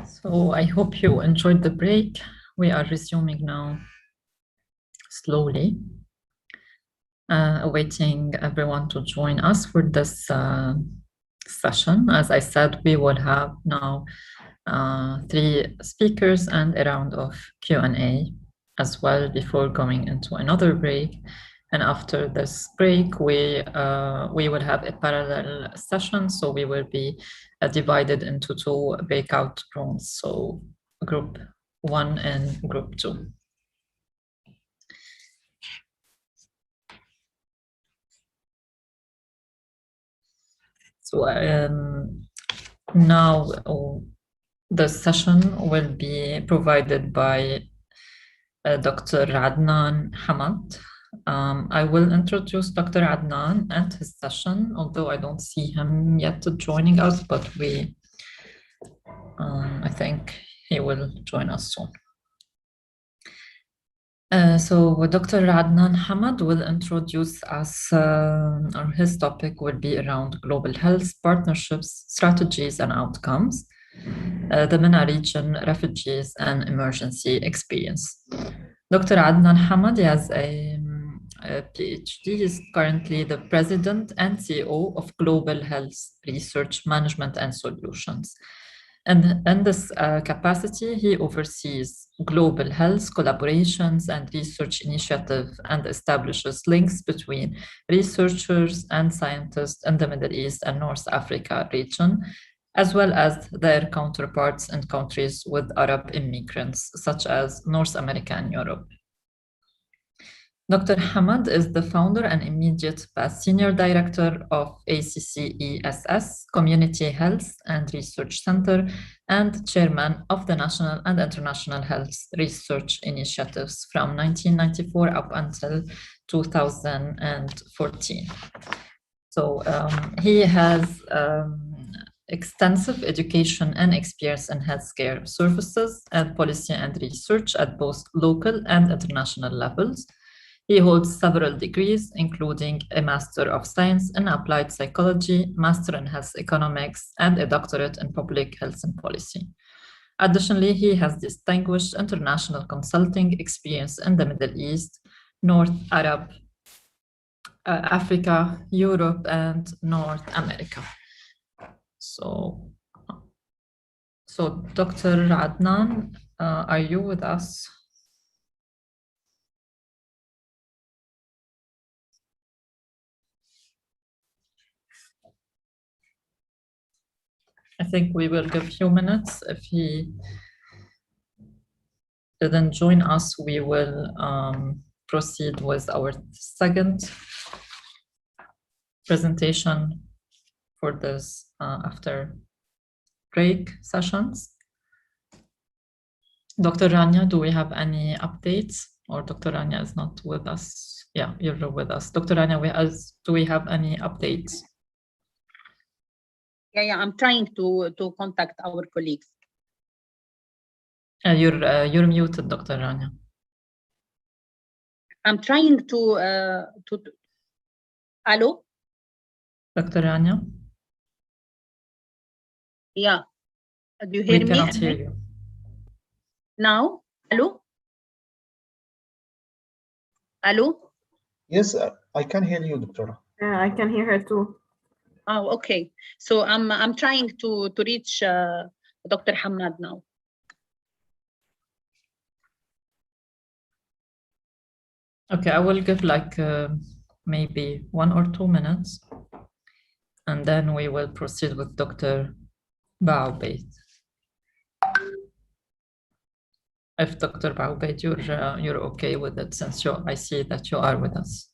So I hope you enjoyed the break. We are resuming now slowly, awaiting everyone to join us for this session. As I said, we will have now 3 speakers and a round of Q&A as well before going into another break. And after this break, we will have a parallel session. So we will be divided into 2 breakout rooms. So group 1 and group 2. So now the session will be provided by Dr. Adnan Hamad. I will introduce Dr. Adnan and his session, although I don't see him yet joining us, but I think he will join us soon. So Dr. Adnan Hamad will introduce us, or his topic will be around global health partnerships, strategies and outcomes, the MENA region, refugees and emergency experience. Dr. Adnan Hamad has a PhD. He is currently the president and CEO of Global Health Research Management and Solutions. And in this capacity, he oversees global health collaborations and research initiatives and establishes links between researchers and scientists in the Middle East and North Africa region, as well as their counterparts in countries with Arab immigrants, such as North America and Europe. Dr. Hamad is the founder and immediate past senior director of ACCESS, Community Health and Research Center, and chairman of the National and International Health Research Initiatives from 1994 up until 2014. So he has extensive education and experience in healthcare services and policy and research at both local and international levels. He holds several degrees, including a Master of Science in Applied Psychology, Master in Health Economics, and a doctorate in Public Health and Policy. Additionally, he has distinguished international consulting experience in the Middle East, North Arab, Africa, Europe, and North America. So Dr. Adnan, are you with us? I think we will give a few minutes. If he didn't join us, we will proceed with our second presentation for this after break sessions. Dr. Rania, do we have any updates? Or Dr. Rania is not with us? Yeah, you're with us. Dr. Rania, do we have any updates? Yeah, I'm trying to contact our colleagues. You're muted, Dr. Rania. I'm trying to Hello? Dr. Rania? Yeah. Do you hear me? We cannot hear you. Now? Hello? Hello? Yes, I can hear you, Doctora. I can hear her too. Oh, okay. So I'm trying to reach Dr. Hamad now. Okay, I will give like maybe 1 or 2 minutes, and then we will proceed with Dr. Baoubait. If Dr. Baoubait, you're okay with it, since I see that you are with us.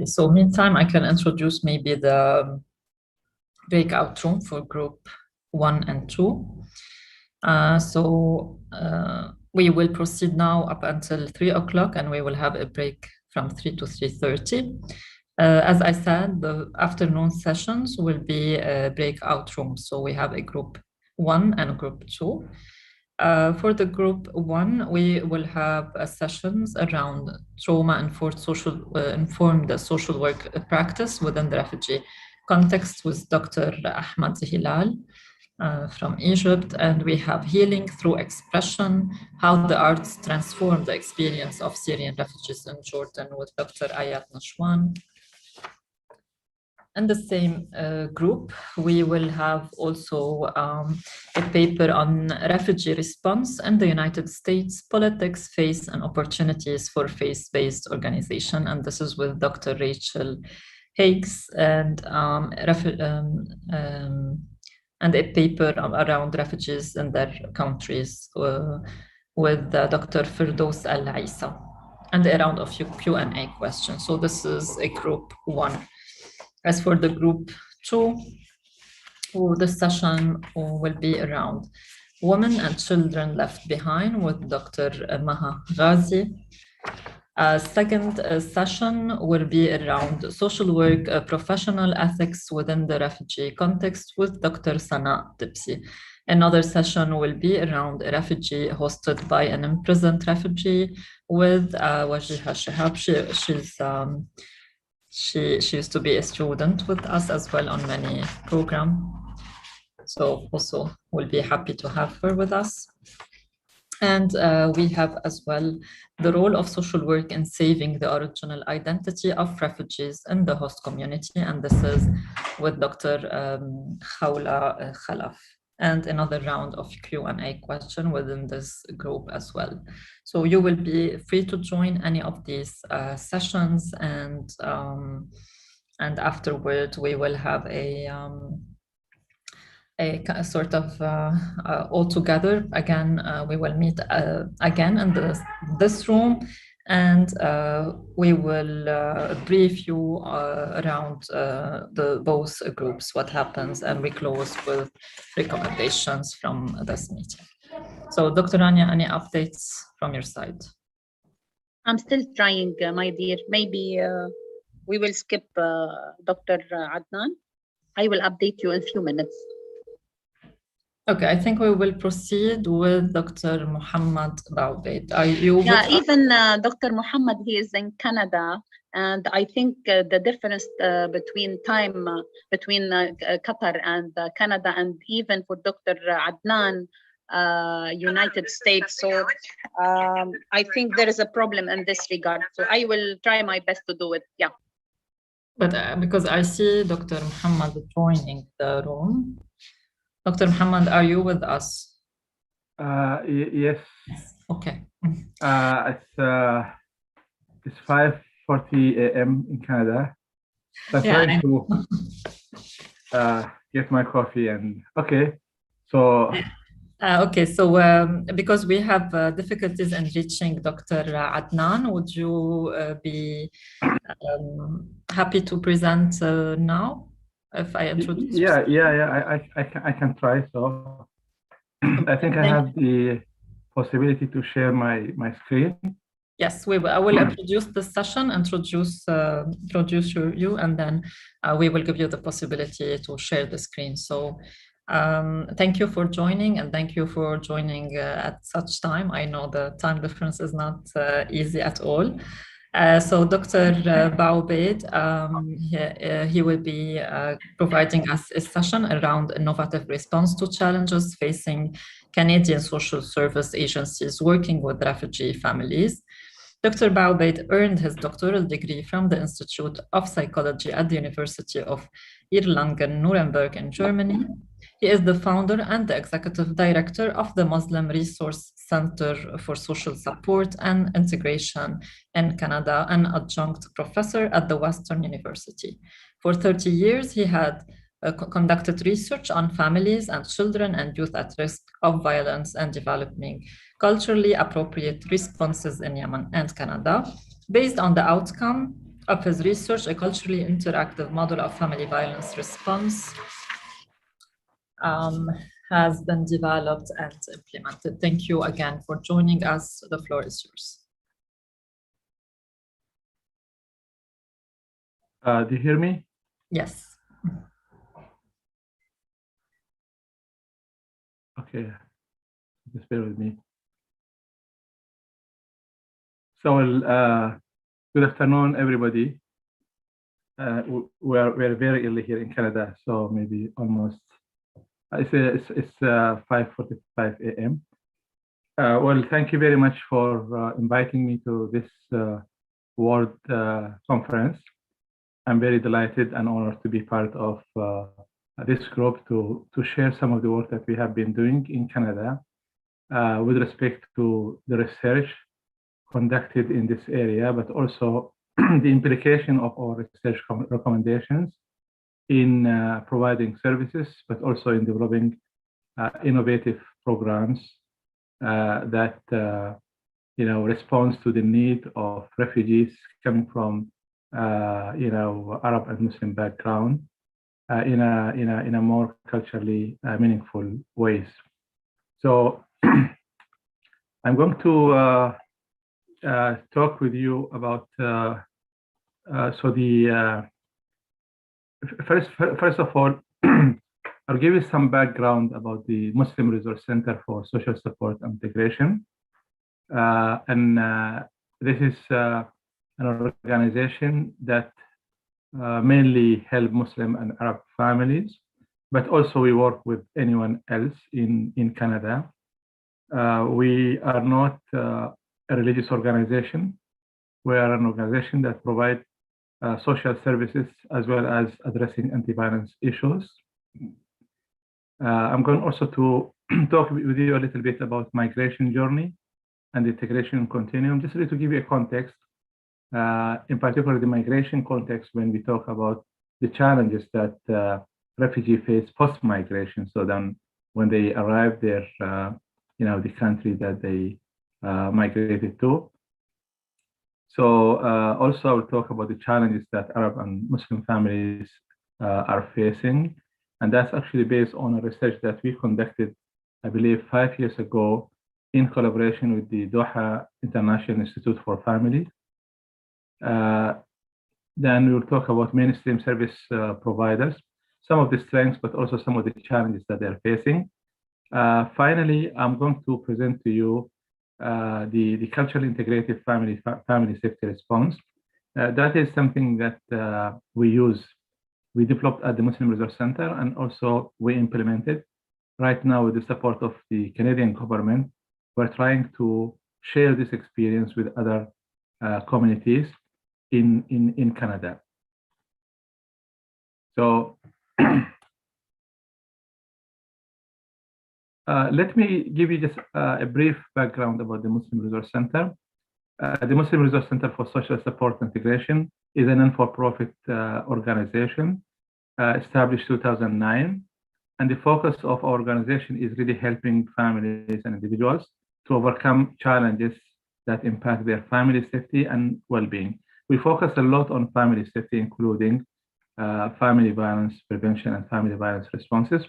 So meantime, I can introduce maybe the breakout room for group 1 and 2. We will proceed now up until 3 o'clock, and we will have a break from 3 to 3:30. As I said, the afternoon sessions will be a breakout room. So we have a group 1 and group 2. For the group 1, we will have sessions around trauma-informed social work practice within the refugee context with Dr. Ahmad Hilal from Egypt, and we have healing through expression, how the arts transform the experience of Syrian refugees in Jordan with Dr. Ayat Nashwan. In the same group, we will have also a paper on refugee response in the United States, politics, faith, and opportunities for faith-based organization. And this is with Dr. Rachel Higgs and a paper around refugees in their countries with Dr. Firdaus Al-Isa, and a round of Q&A questions. So this is a group 1. As for the group 2, the session will be around women and children left behind with Dr. Maha Ghazi. Second session will be around social work, professional ethics within the refugee context with Dr. Sana Tipsi. Another session will be around a refugee hosted by an imprisoned refugee with Wajiha Shihab. She used to be a student with us as well on many programs. So also we'll be happy to have her with us. And we have as well the role of social work in saving the original identity of refugees in the host community. And this is with Dr. Khawla Khalaf. And another round of Q&A question within this group as well. So you will be free to join any of these sessions, and afterward we will have a sort of all together again. We will meet again in this room, and we will brief you around both groups, what happens, and we close with recommendations from this meeting. So Dr. Rania, any updates from your side? I'm still trying, my dear. Maybe we will skip Dr. Adnan. I will update you in a few minutes. Okay, I think we will proceed with Dr. Muhammad Baoubed. Are you? Yeah, even Dr. Muhammad, he is in Canada, and I think the difference between time between Qatar and Canada, and even for Dr. Adnan, United States. So I think there is a problem in this regard. So I will try my best to do it. Yeah. But because I see Dr. Muhammad joining the room. Dr. Muhammad, are you with us? Yes. Okay. It's 5:40 a.m. in Canada. So I'm trying to get my coffee and okay. So. Okay, so because we have difficulties in reaching Dr. Adnan, would you be happy to present now? If I introduce? Yeah. I can try. So I think I have the possibility to share my screen. Yes, we will. I will introduce the session, introduce you, and then we will give you the possibility to share the screen. So thank you for joining, and thank you for joining at such time. I know the time difference is not easy at all. So Dr. Baoubed, he will be providing us a session around innovative response to challenges facing Canadian social service agencies working with refugee families. Dr. Baoubed earned his doctoral degree from the Institute of Psychology at the University of Erlangen-Nuremberg in Germany. He is the founder and the executive director of the Muslim Resource Center for Social Support and Integration in Canada, an adjunct professor at the Western University. For 30 years, he had conducted research on families and children and youth at risk of violence and developing culturally appropriate responses in Yemen and Canada, based on the outcome of his research, a culturally interactive model of family violence response has been developed and implemented. Thank you again for joining us. The floor is yours. Do you hear me? Yes. Okay, just bear with me. So, good afternoon, everybody. We're very early here in Canada, so maybe almost it's 5:45 a.m. Well, thank you very much for inviting me to this World Conference. I'm very delighted and honored to be part of this group to share some of the work that we have been doing in Canada with respect to the research conducted in this area, but also the implication of our research recommendations in providing services, but also in developing innovative programs that responds to the need of refugees coming from Arab and Muslim background in a more culturally meaningful ways. So I'm going to talk with you about first of all, I'll give you some background about the Muslim Resource Center for Social Support and Integration. This is an organization that mainly help Muslim and Arab families, but also we work with anyone else in Canada. We are not a religious organization. We are an organization that provides social services as well as addressing anti-violence issues. I'm going also to talk with you a little bit about migration journey and integration continuum, just to give you a context, in particular the migration context when we talk about the challenges that refugees face post-migration. So then when they arrive there, the country that they migrated to. So also I'll talk about the challenges that Arab and Muslim families are facing. And that's actually based on a research that we conducted, I believe, 5 years ago in collaboration with the Doha International Institute for Family. Then we'll talk about mainstream service providers, some of the strengths, but also some of the challenges that they're facing. Finally, I'm going to present to you the culturally integrated family safety response. That is something that we developed at the Muslim Resource Center, and also we implemented right now with the support of the Canadian government. We're trying to share this experience with other communities in Canada. So let me give you just a brief background about the Muslim Resource Center. The Muslim Resource Center for Social Support and Integration is a non-for-profit organization established 2009. And the focus of our organization is really helping families and individuals to overcome challenges that impact their family safety and well-being. We focus a lot on family safety, including family violence prevention and family violence responses,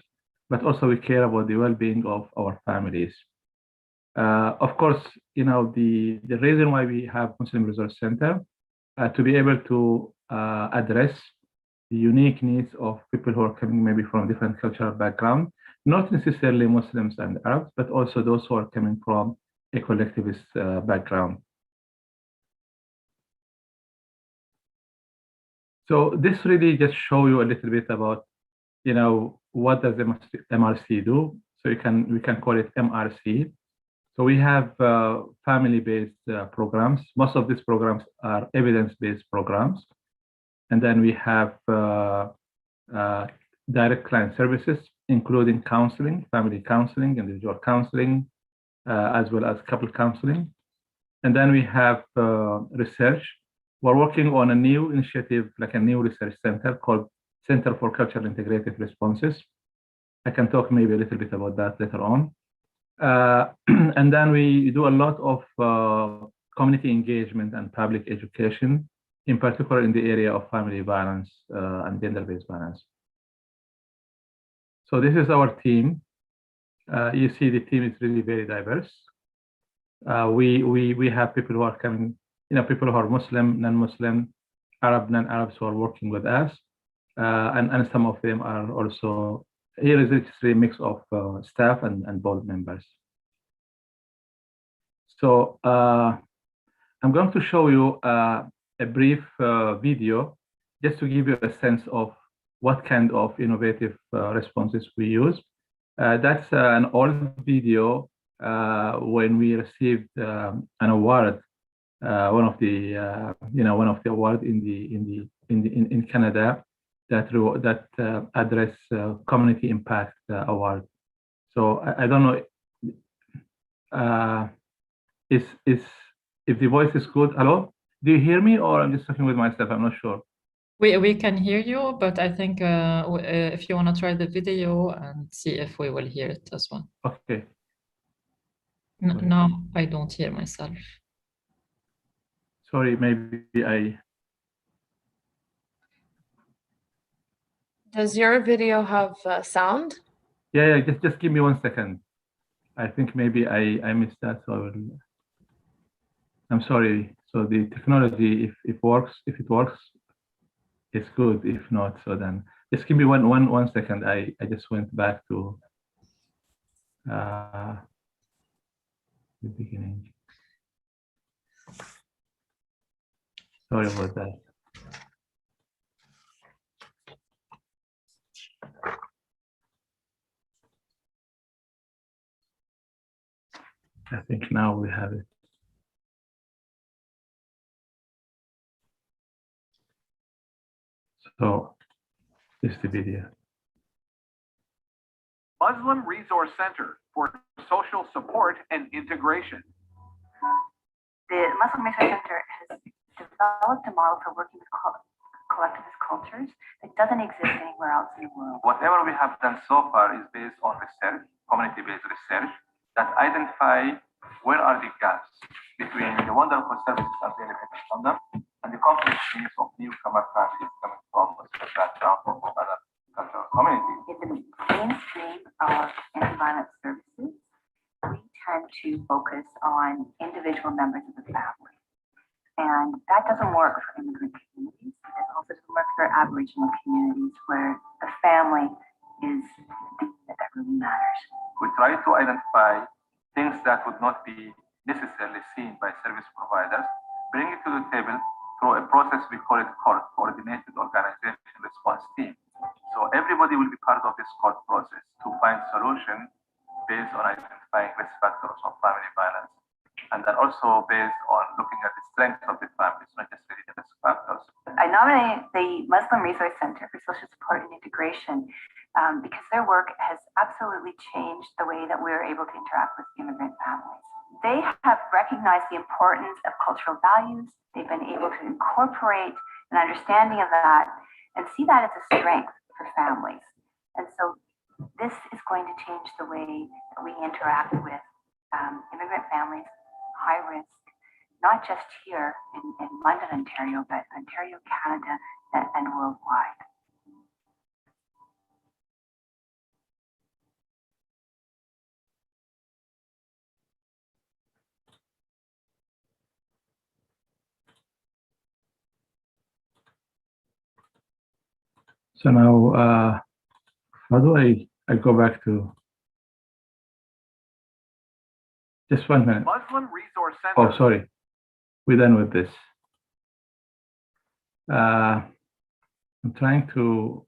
but also we care about the well-being of our families. Of course, the reason why we have Muslim Resource Center to be able to address the unique needs of people who are coming maybe from different cultural background, not necessarily Muslims and Arabs, but also those who are coming from a collectivist background. So this really just show you a little bit about, what does MRC do? So we can call it MRC. So we have family-based programs. Most of these programs are evidence-based programs. And then we have direct client services, including counseling, family counseling, individual counseling, as well as couple counseling. And then we have research. We're working on a new initiative, like a new research center called Center for Cultural Integrative Responses. I can talk maybe a little bit about that later on. And then we do a lot of community engagement and public education in particular in the area of family violence and gender-based violence. So this is our team. You see the team is really very diverse. We have people who are coming, people who are Muslim, non-Muslim, Arab, non-Arabs who are working with us. And some of them are also, here is a mix of staff and board members. So I'm going to show you a brief video just to give you a sense of what kind of innovative responses we use. That's an old video when we received an award, one of the award in Canada that address community impact award. So I don't know if the voice is good. Hello, do you hear me, or I'm just talking with myself? I'm not sure. We can hear you, but I think if you want to try the video and see if we will hear it as well. Okay. Now I don't hear myself. Sorry, maybe I. Does your video have sound? Yeah, just give me 1 second. I think maybe I missed that, so I will. I'm sorry. So the technology, if it works, it's good. If not, so then just give me one second. I just went back to the beginning. Sorry about that. I think now we have it. So this is the video. Muslim Resource Center for Social Support and Integration. The Muslim Resource Center has developed a model for working with collectivist cultures that doesn't exist anywhere else in the world. Whatever we have done so far is based on research, community-based research, that identify where are the gaps between the wonderful services available in London and the complex needs of newcomer families coming from Muslim background or from other cultural communities. In the mainstream of anti-violence services, we tend to focus on individual members of the family. And that doesn't work for immigrant communities. It also doesn't work for Aboriginal communities where the family is the thing that really matters. We try to identify things that would not be necessarily seen by service providers, bring it to the table through a process we call it coordinated organization response team. So everybody will be part of this court process to find solution based on identifying risk factors of family violence, and then also based on looking at the strength of the families, not just the risk factors. I nominate the Muslim Resource Center for Social Support and Integration because their work has absolutely changed the way that we're able to interact with immigrant families. They have recognized the importance of cultural values. They've been able to incorporate an understanding of that and see that as a strength for families. And so this is going to change the way that we interact with immigrant families, high risk, not just here in London, Ontario, but Ontario, Canada, and worldwide. So now, how do I go back to? Just 1 minute. Muslim Resource Center. Oh, sorry. We're done with this. I'm trying to.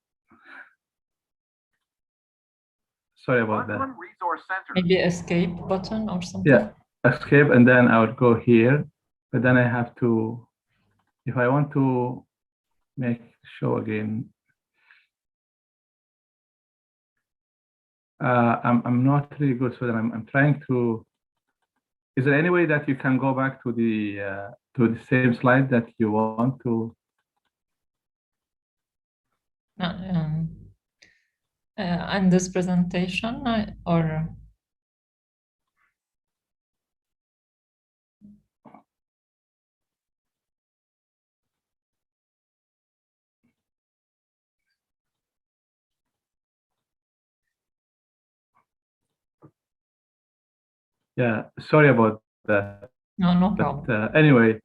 Sorry about that. Muslim Resource Center. Maybe escape button or something. Yeah, escape, and then I would go here, but then I have to, if I want to make show again, I'm not really good, so then I'm trying to. Is there any way that you can go back to the same slide that you want to? And this presentation or Yeah, sorry about that. No But problem. anyway,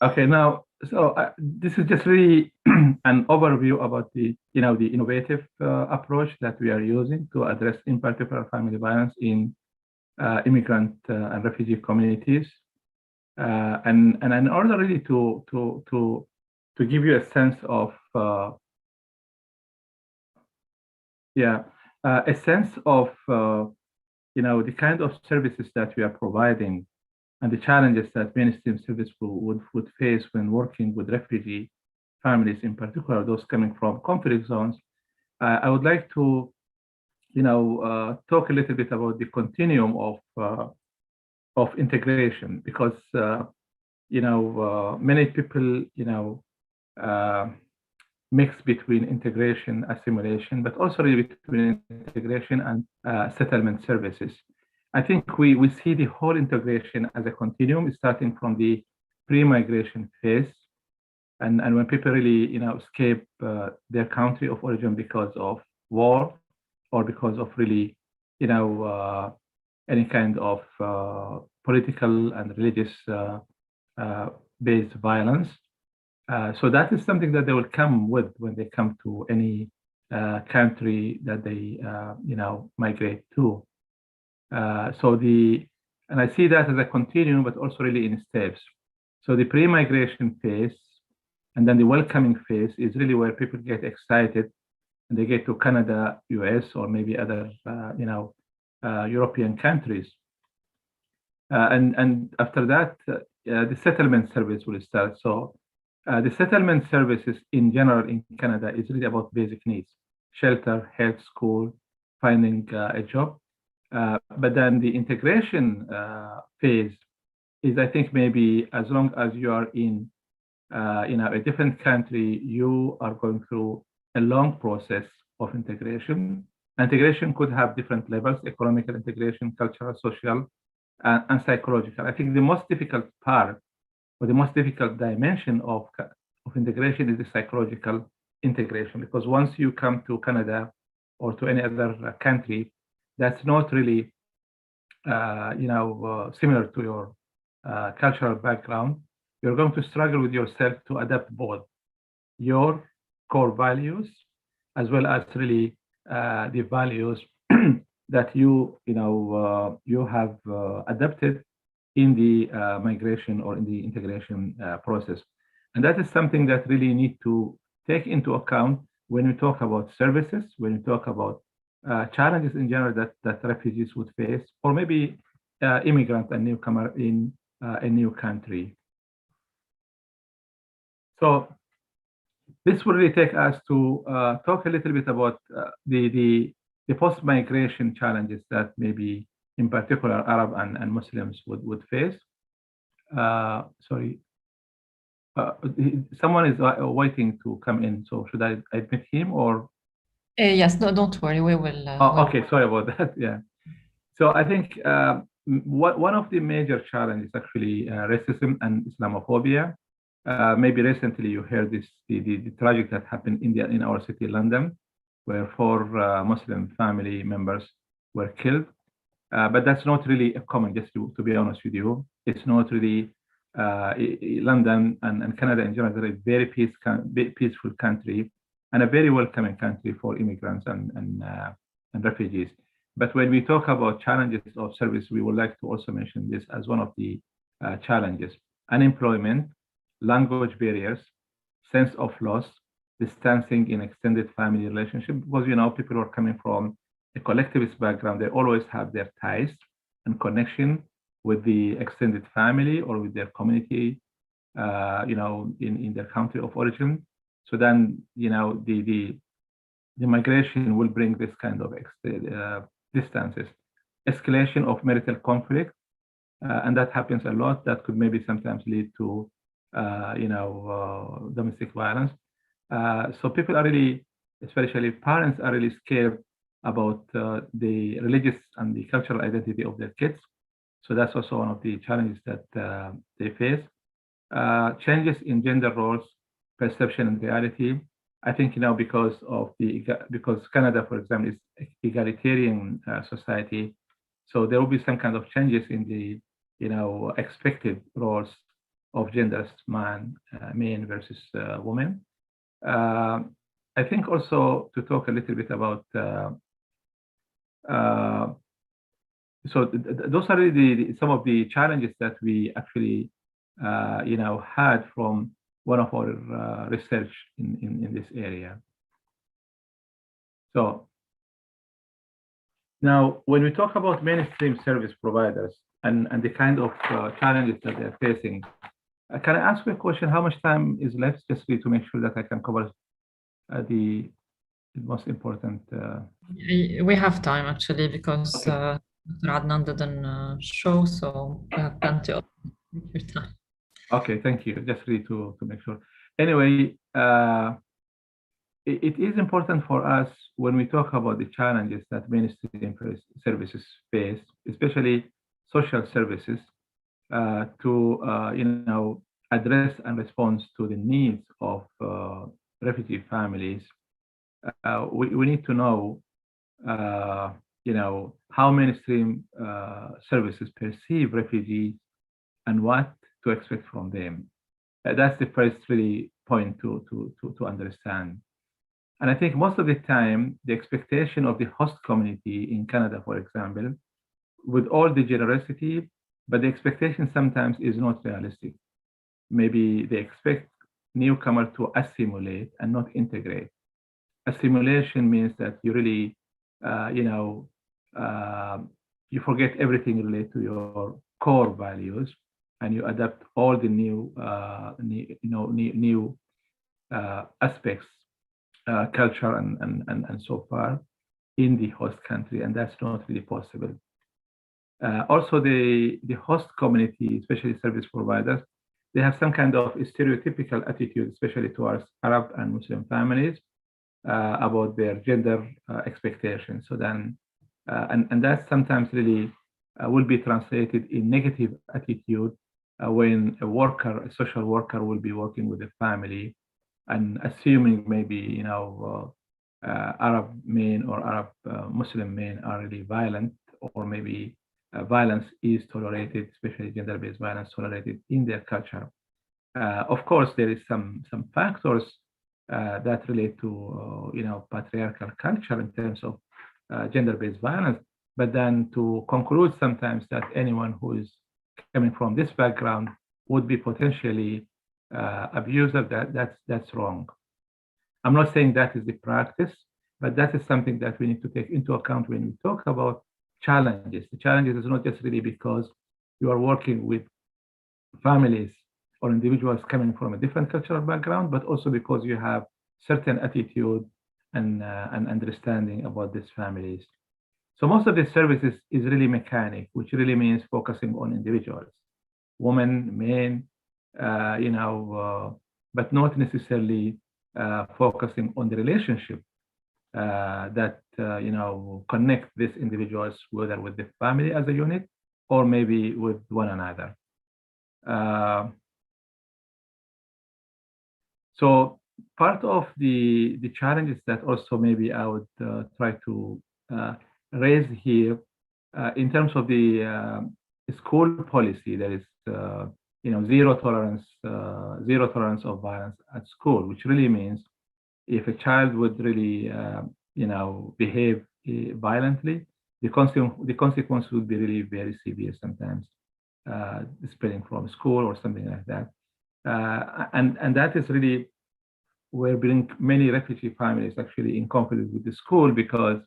okay, now, so this is just really an overview about the, the innovative approach that we are using to address, in particular, family violence in immigrant and refugee communities. And in order really to give you a sense of a sense of the kind of services that we are providing and the challenges that mainstream service would face when working with refugee families, in particular those coming from conflict zones. I would like to talk a little bit about the continuum of integration, because many people mix between integration, assimilation, but also really between integration and settlement services. I think we see the whole integration as a continuum, starting from the pre-migration phase, and when people really escape their country of origin because of war or because of really any kind of political and religious based violence. So that is something that they will come with when they come to any country that they migrate to. And I see that as a continuum, but also really in steps. So the pre-migration phase and then the welcoming phase is really where people get excited and they get to Canada, US, or maybe other European countries. And after that, the settlement service will start. So the settlement services in general in Canada is really about basic needs: shelter, health, school, finding a job. But then the integration phase is, I think, maybe as long as you are in a different country, you are going through a long process of integration. Integration could have different levels: economical integration, cultural, social, and psychological. I think the most difficult part, or the most difficult dimension of integration, is the psychological integration, because once you come to Canada or to any other country that's not really similar to your cultural background, you're going to struggle with yourself to adapt both your core values as well as really the values that you have adapted in the migration or in the integration process. And that is something that really need to take into account when we talk about services, when we talk about challenges in general that refugees would face, or maybe immigrant and newcomer in a new country. So this will really take us to talk a little bit about the post-migration challenges that maybe in particular Arab and Muslims would face. Sorry, someone is waiting to come in, so should I admit him or? Yes, no, don't worry, we will. Okay, sorry about that. Yeah. So I think one of the major challenges is actually racism and Islamophobia. Maybe recently you heard the tragic that happened in our city, London, where 4 Muslim family members were killed. But that's not really a common, just to be honest with you. It's not really London and Canada in general. They're a very peaceful country and a very welcoming country for immigrants and refugees. But when we talk about challenges of service, we would like to also mention this as one of the challenges: unemployment, language barriers, sense of loss, distancing in extended family relationship. Because people are coming from a collectivist background, they always have their ties and connection with the extended family or with their community, in their country of origin. So then, the migration will bring this kind of distances, escalation of marital conflict, and that happens a lot. That could maybe sometimes lead to, domestic violence. So people are really, especially parents, are really scared about the religious and the cultural identity of their kids. So that's also one of the challenges that they face. Changes in gender roles, perception and reality. I think because Canada, for example, is egalitarian society, So there will be some kind of changes in the, expected roles of genders, men versus women. I think also to talk a little bit about, those are really some of the challenges that we actually, had from one of our research in this area. So now, when we talk about mainstream service providers and the kind of challenges that they're facing, can I ask you a question? How much time is left, just to make sure that I can cover the most important? We have time actually because Okay. Dr. Adnan didn't show, so we have plenty of your time. Okay, thank you. Just really to make sure. Anyway, it is important for us when we talk about the challenges that mainstream services face, especially social services, to address and respond to the needs of refugee families. We need to know, how mainstream services perceive refugees and what to expect from them. That's the first really point to understand. And I think most of the time, the expectation of the host community in Canada, for example, with all the generosity, but the expectation sometimes is not realistic. Maybe they expect newcomer to assimilate and not integrate. Assimilation means that you really, you forget everything related to your core values, and you adapt all the new aspects, culture and so far in the host country, and that's not really possible. Also, the host community, especially service providers, they have some kind of stereotypical attitude, especially towards Arab and Muslim families, about their gender expectations. So then, and that sometimes really will be translated in negative attitude when a social worker will be working with a family and assuming maybe, Arab men or Arab Muslim men are really violent, or maybe violence is tolerated, especially gender-based violence tolerated in their culture. Of course, there is some factors that relate to patriarchal culture in terms of gender-based violence, but then to conclude sometimes that anyone who is coming from this background would be potentially abusive, that's wrong. I'm not saying that is the practice, but that is something that we need to take into account when we talk about challenges. The challenges is not just really because you are working with families or individuals coming from a different cultural background, but also because you have certain attitude and understanding about these families. So most of the services is really mechanic, which really means focusing on individuals, women, men, but not necessarily focusing on the relationship that connect these individuals, whether with the family as a unit or maybe with one another. So part of the challenges that also maybe I would try to raise here in terms of the school policy, there is zero tolerance of violence at school, which really means if a child would really behave violently, the consequence would be really very severe sometimes, expelling from school or something like that. And that is really where bring many refugee families actually in conflict with the school, because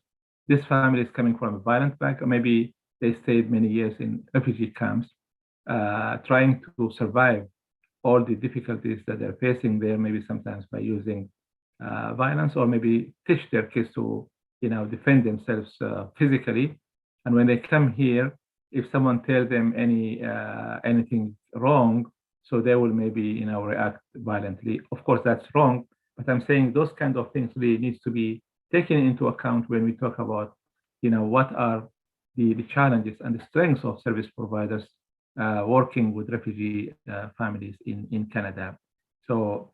this family is coming from a violent background. Maybe they stayed many years in refugee camps, trying to survive all the difficulties that they're facing there, maybe sometimes by using violence, or maybe teach their kids to defend themselves physically. And when they come here, if someone tells them anything wrong, so they will maybe react violently. Of course, that's wrong, but I'm saying those kind of things really needs to be taken into account when we talk about what are the challenges and the strengths of service providers working with refugee families in Canada. So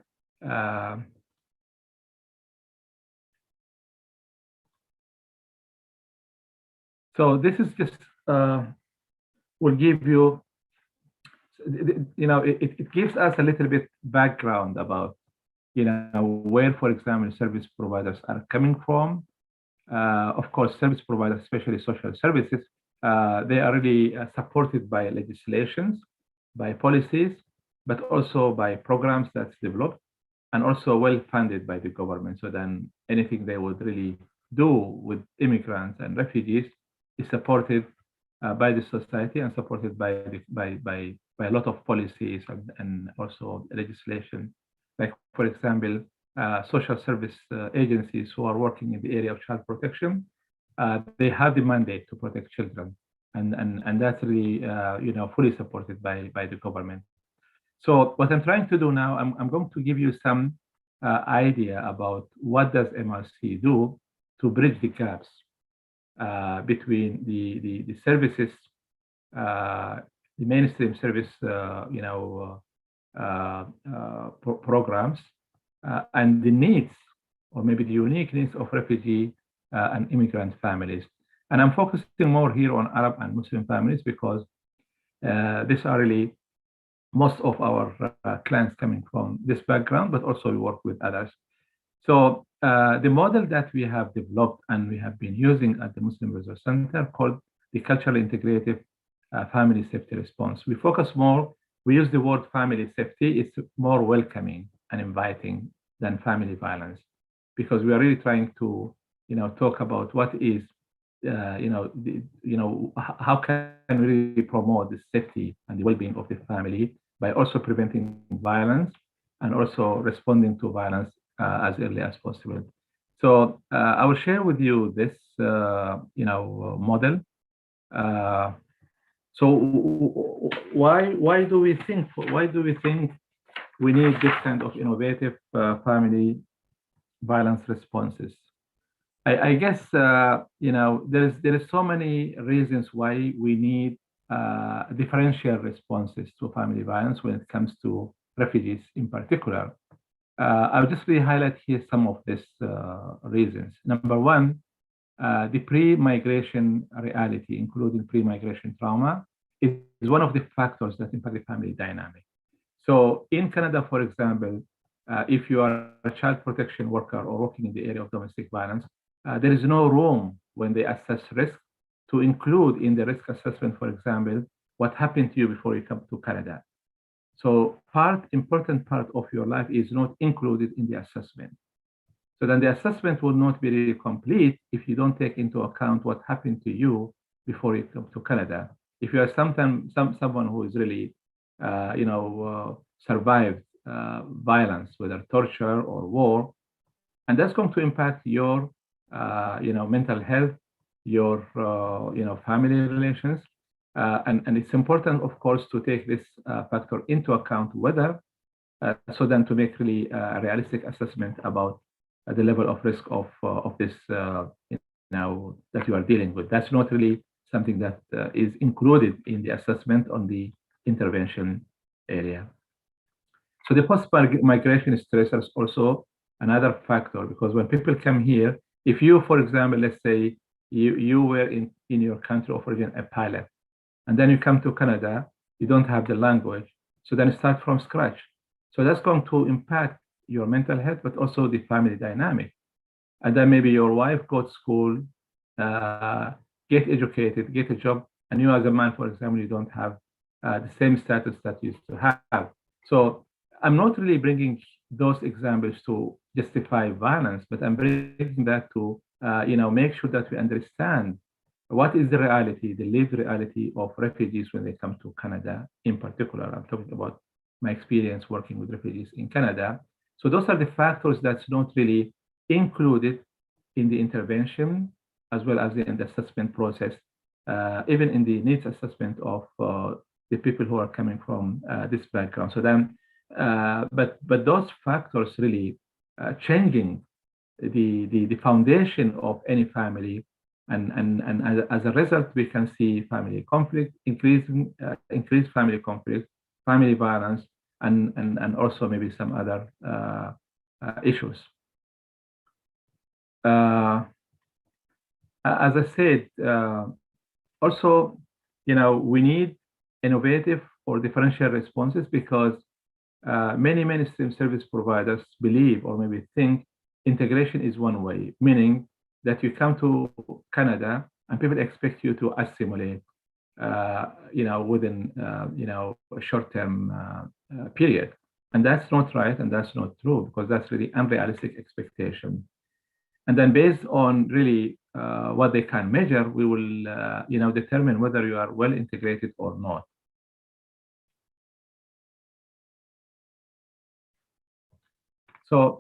so this is just will give you, it gives us a little bit background about, where, for example, service providers are coming from. Of course, service providers, especially social services, they are really supported by legislations, by policies, but also by programs that's developed, and also well funded by the government. So then anything they would really do with immigrants and refugees is supported by the society and supported by a lot of policies and also legislation. Like, for example, social service agencies who are working in the area of child protection, they have the mandate to protect children, and that's really fully supported by the government. So what I'm trying to do now, I'm going to give you some idea about what does MRC do to bridge the gaps between the services, the mainstream service, programs, and the needs, or maybe the unique needs of refugee and immigrant families. And I'm focusing more here on Arab and Muslim families because these are really most of our clients coming from this background, but also we work with others. So the model that we have developed and we have been using at the Muslim Resource Center called the Culturally Integrative Family Safety Response. We focus more, we use the word family safety, it's more welcoming and inviting than family violence, because we are really trying to talk about what is how can we really promote the safety and the well-being of the family by also preventing violence and also responding to violence as early as possible. So I will share with you this model. So why do we think we need this kind of innovative family violence responses? I guess there is so many reasons why we need differential responses to family violence when it comes to refugees in particular. I'll just really highlight here some of these reasons. Number one, the pre-migration reality, including pre-migration trauma, is one of the factors that impact the family dynamic. So in Canada, for example, if you are a child protection worker or working in the area of domestic violence, there is no room when they assess risk to include in the risk assessment, for example, what happened to you before you come to Canada. So important part of your life is not included in the assessment. So then the assessment will not be really complete if you don't take into account what happened to you before you come to Canada. If you are someone who is really, survived violence, whether torture or war, and that's going to impact your, mental health, your, family relations, and it's important, of course, to take this factor into account, whether so then to make really a realistic assessment about the level of risk of this that you are dealing with. That's not really something that is included in the assessment on the intervention area. So the post-migration stress is also another factor, because when people come here, if you, for example, let's say you were in your country of origin a pilot, and then you come to Canada, you don't have the language, so then start from scratch. So that's going to impact your mental health, but also the family dynamic. And then maybe your wife go to school, get educated, get a job, and you as a man, for example, you don't have the same status that you used to have. So I'm not really bringing those examples to justify violence, but I'm bringing that to make sure that we understand what is the reality, the lived reality of refugees when they come to Canada in particular. I'm talking about my experience working with refugees in Canada. So those are the factors that's not really included in the intervention, as well as in the assessment process, even in the needs assessment of the people who are coming from this background. So then, but those factors really changing the foundation of any family, and as a result, we can see family conflict, increased family conflict, family violence, and also maybe some other issues. As I said, also, we need innovative or differential responses because many mainstream service providers believe or maybe think integration is one way, meaning that you come to Canada and people expect you to assimilate, within, a short-term period. And that's not right, and that's not true, because that's really unrealistic expectation. And then based on really what they can measure, we will, determine whether you are well integrated or not. So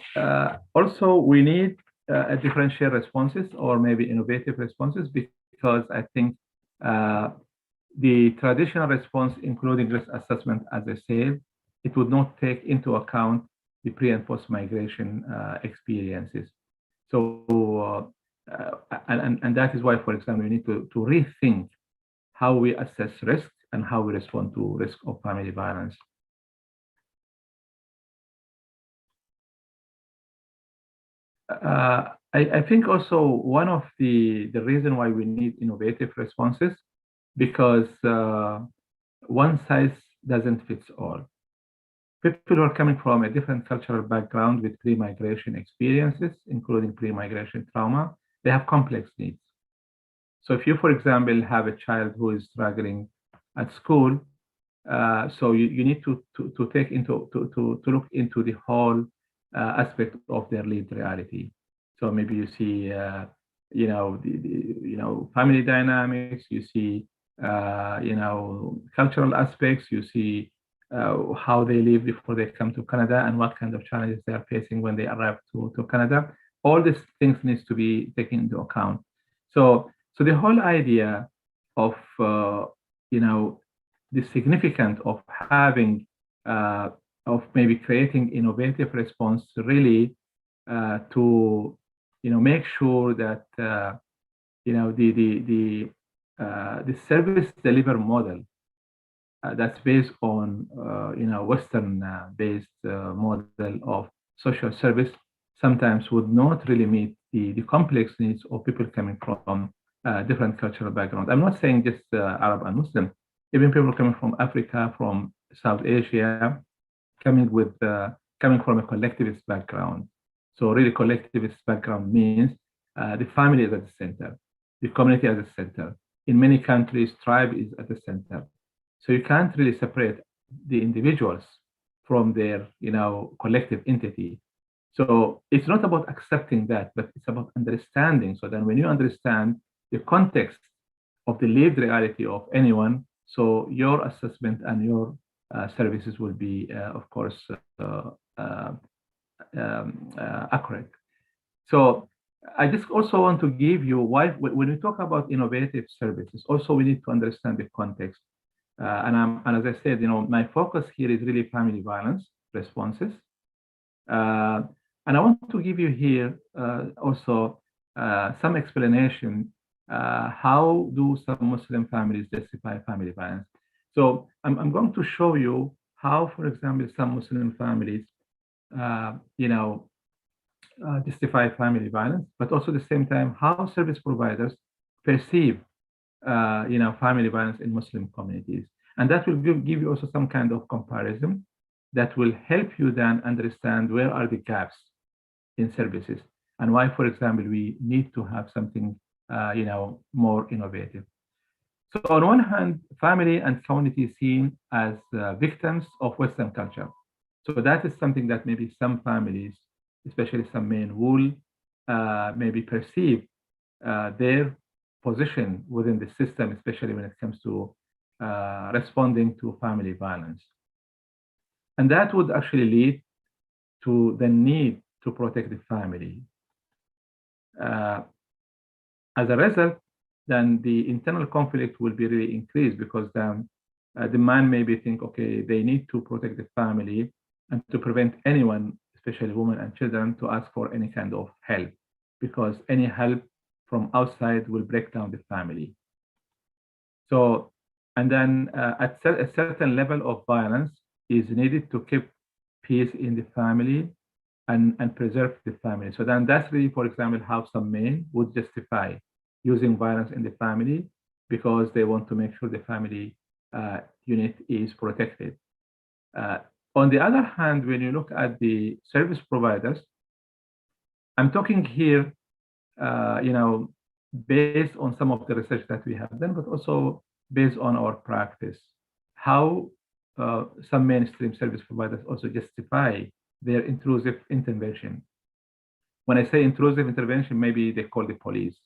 also we need a differential responses or maybe innovative responses, because I think the traditional response, including risk assessment, as I said, it would not take into account the pre and post migration experiences. So and that is why, for example, we need to rethink how we assess risk and how we respond to risk of family violence. I think also one of the reason why we need innovative responses, because one size doesn't fit all. People who are coming from a different cultural background with pre-migration experiences, including pre-migration trauma, they have complex needs. So if you, for example, have a child who is struggling at school, so you need to take into to look into the whole aspect of their lived reality. So maybe you see, family dynamics. You see, cultural aspects. You see how they live before they come to Canada and what kind of challenges they are facing when they arrive to Canada. All these things needs to be taken into account. So the whole idea of the significance of having of maybe creating innovative response really to make sure that the service delivery model that's based on Western based model of social service sometimes would not really meet the complex needs of people coming from different cultural backgrounds. I'm not saying just Arab and Muslim, even people coming from Africa, from South Asia, coming from a collectivist background. So really collectivist background means the family is at the center, the community at the center. In many countries, tribe is at the center. So you can't really separate the individuals from their, collective entity. So it's not about accepting that, but it's about understanding. So then when you understand the context of the lived reality of anyone, so your assessment and your services will be, of course, accurate. So I just also want to give you why, when we talk about innovative services, also we need to understand the context. And as I said, my focus here is really family violence responses. And I want to give you here also some explanation how do some Muslim families justify family violence. So I'm going to show you how, for example, some Muslim families, justify family violence, but also at the same time how service providers perceive family violence in Muslim communities. And that will give you also some kind of comparison that will help you then understand where are the gaps in services and why, for example, we need to have something, more innovative. So on one hand, family and community is seen as victims of Western culture. So that is something that maybe some families, especially some men, will maybe perceive their position within the system, especially when it comes to responding to family violence. And that would actually lead to the need to protect the family. As a result, then the internal conflict will be really increased, because then the man maybe think, okay, they need to protect the family and to prevent anyone, especially women and children, to ask for any kind of help, because any help from outside will break down the family. So, and then at a certain level of violence is needed to keep peace in the family and preserve the family. So then that's really, for example, how some men would justify using violence in the family because they want to make sure the family unit is protected. On the other hand, when you look at the service providers, I'm talking here, based on some of the research that we have done, but also based on our practice, how some mainstream service providers also justify their intrusive intervention. When I say intrusive intervention, maybe they call the police,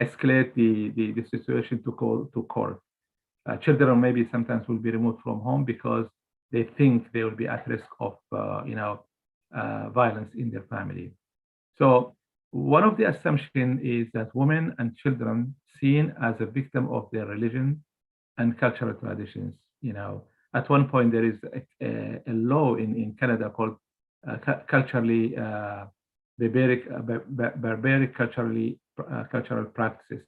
escalate the situation to court. Children maybe sometimes will be removed from home because they think they will be at risk of violence in their family. So one of the assumptions is that women and children seen as a victim of their religion and cultural traditions. At one point there is a law in Canada called culturally barbaric cultural practices.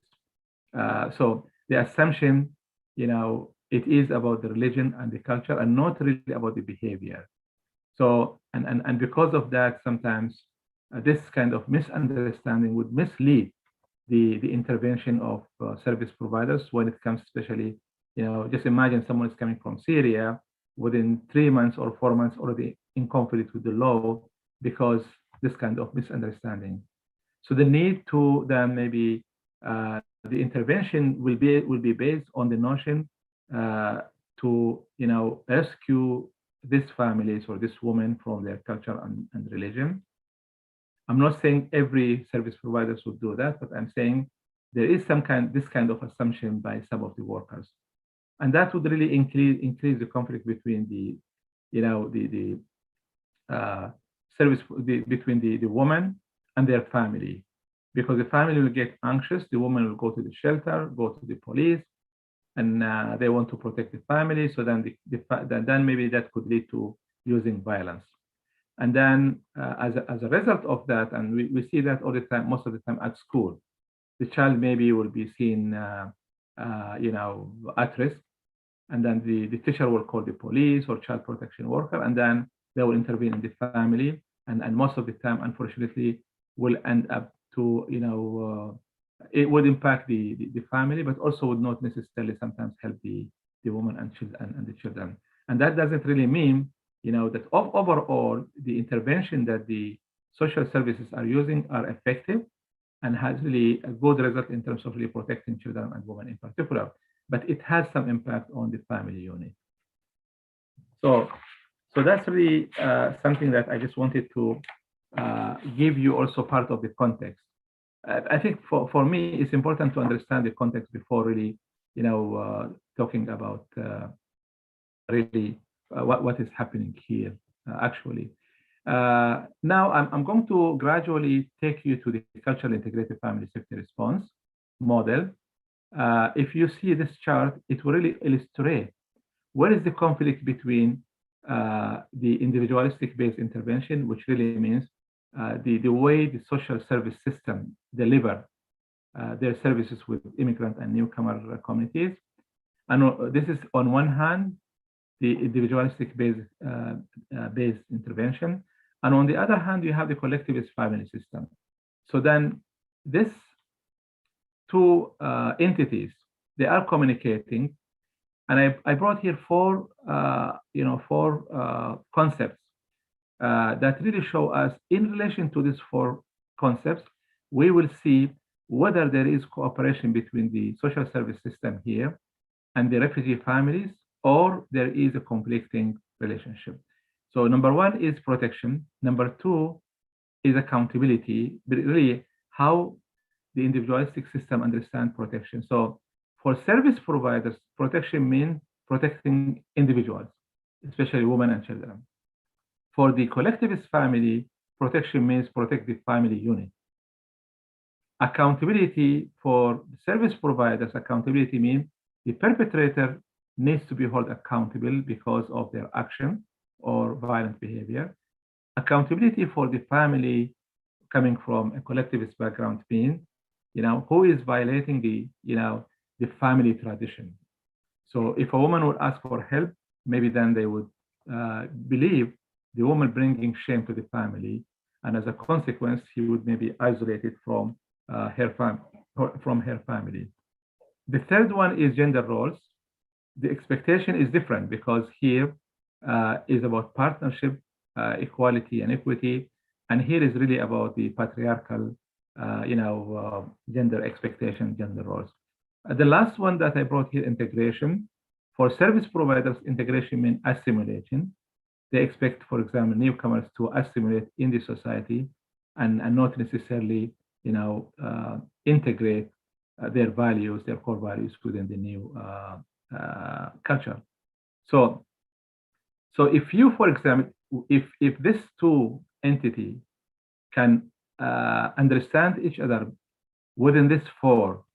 So the assumption, it is about the religion and the culture and not really about the behavior. So, and because of that, sometimes this kind of misunderstanding would mislead the intervention of service providers when it comes, especially, just imagine someone is coming from Syria within 3 months or 4 months already in conflict with the law because this kind of misunderstanding. So the need to then maybe the intervention will be based on the notion to rescue these families or this woman from their culture and religion. I'm not saying every service providers would do that, but I'm saying there is this kind of assumption by some of the workers, and that would really increase the conflict between between the woman and their family, because the family will get anxious. The woman will go to the shelter, go to the police, and they want to protect the family. So then then maybe that could lead to using violence. And then as a result of that, and we see that all the time, most of the time at school, the child maybe will be seen, at risk. And then the teacher will call the police or child protection worker, and then they will intervene in the family. And most of the time, unfortunately, will end up to, it would impact the family, but also would not necessarily sometimes help the woman and the children. And that doesn't really mean, that overall, the intervention that the social services are using are effective and has really a good result in terms of really protecting children and women in particular, but it has some impact on the family unit. So that's really something that I just wanted to give you also part of the context. I think for me, it's important to understand the context before really, talking about really what is happening here, actually. Now, I'm going to gradually take you to the culturally integrated family safety response model. If you see this chart, it will really illustrate what is the conflict between the individualistic based intervention, which really means the way the social service system deliver their services with immigrant and newcomer communities. And this is on one hand, the individualistic based intervention. And on the other hand, you have the collectivist family system. So then these two entities, they are communicating. And I brought here four concepts that really show us, in relation to these four concepts, we will see whether there is cooperation between the social service system here and the refugee families, or there is a conflicting relationship. So number one is protection. Number two is accountability, but really how the individualistic system understands protection. So for service providers, protection means protecting individuals, especially women and children. For the collectivist family, protection means protect the family unit. Accountability for service providers, accountability means the perpetrator needs to be held accountable because of their action or violent behavior. Accountability for the family coming from a collectivist background means, who is violating the family tradition. So if a woman would ask for help, maybe then they would believe the woman bringing shame to the family, and as a consequence, he would maybe isolate it from her family. The third one is gender roles. The expectation is different because here is about partnership, equality, and equity, and here is really about the patriarchal, gender expectation, gender roles. The last one that I brought here, integration. For service providers, integration means assimilation. They expect, for example, newcomers to assimilate in the society and not necessarily, integrate their values, their core values within the new culture. So if you, for example, if these two entities can understand each other within this four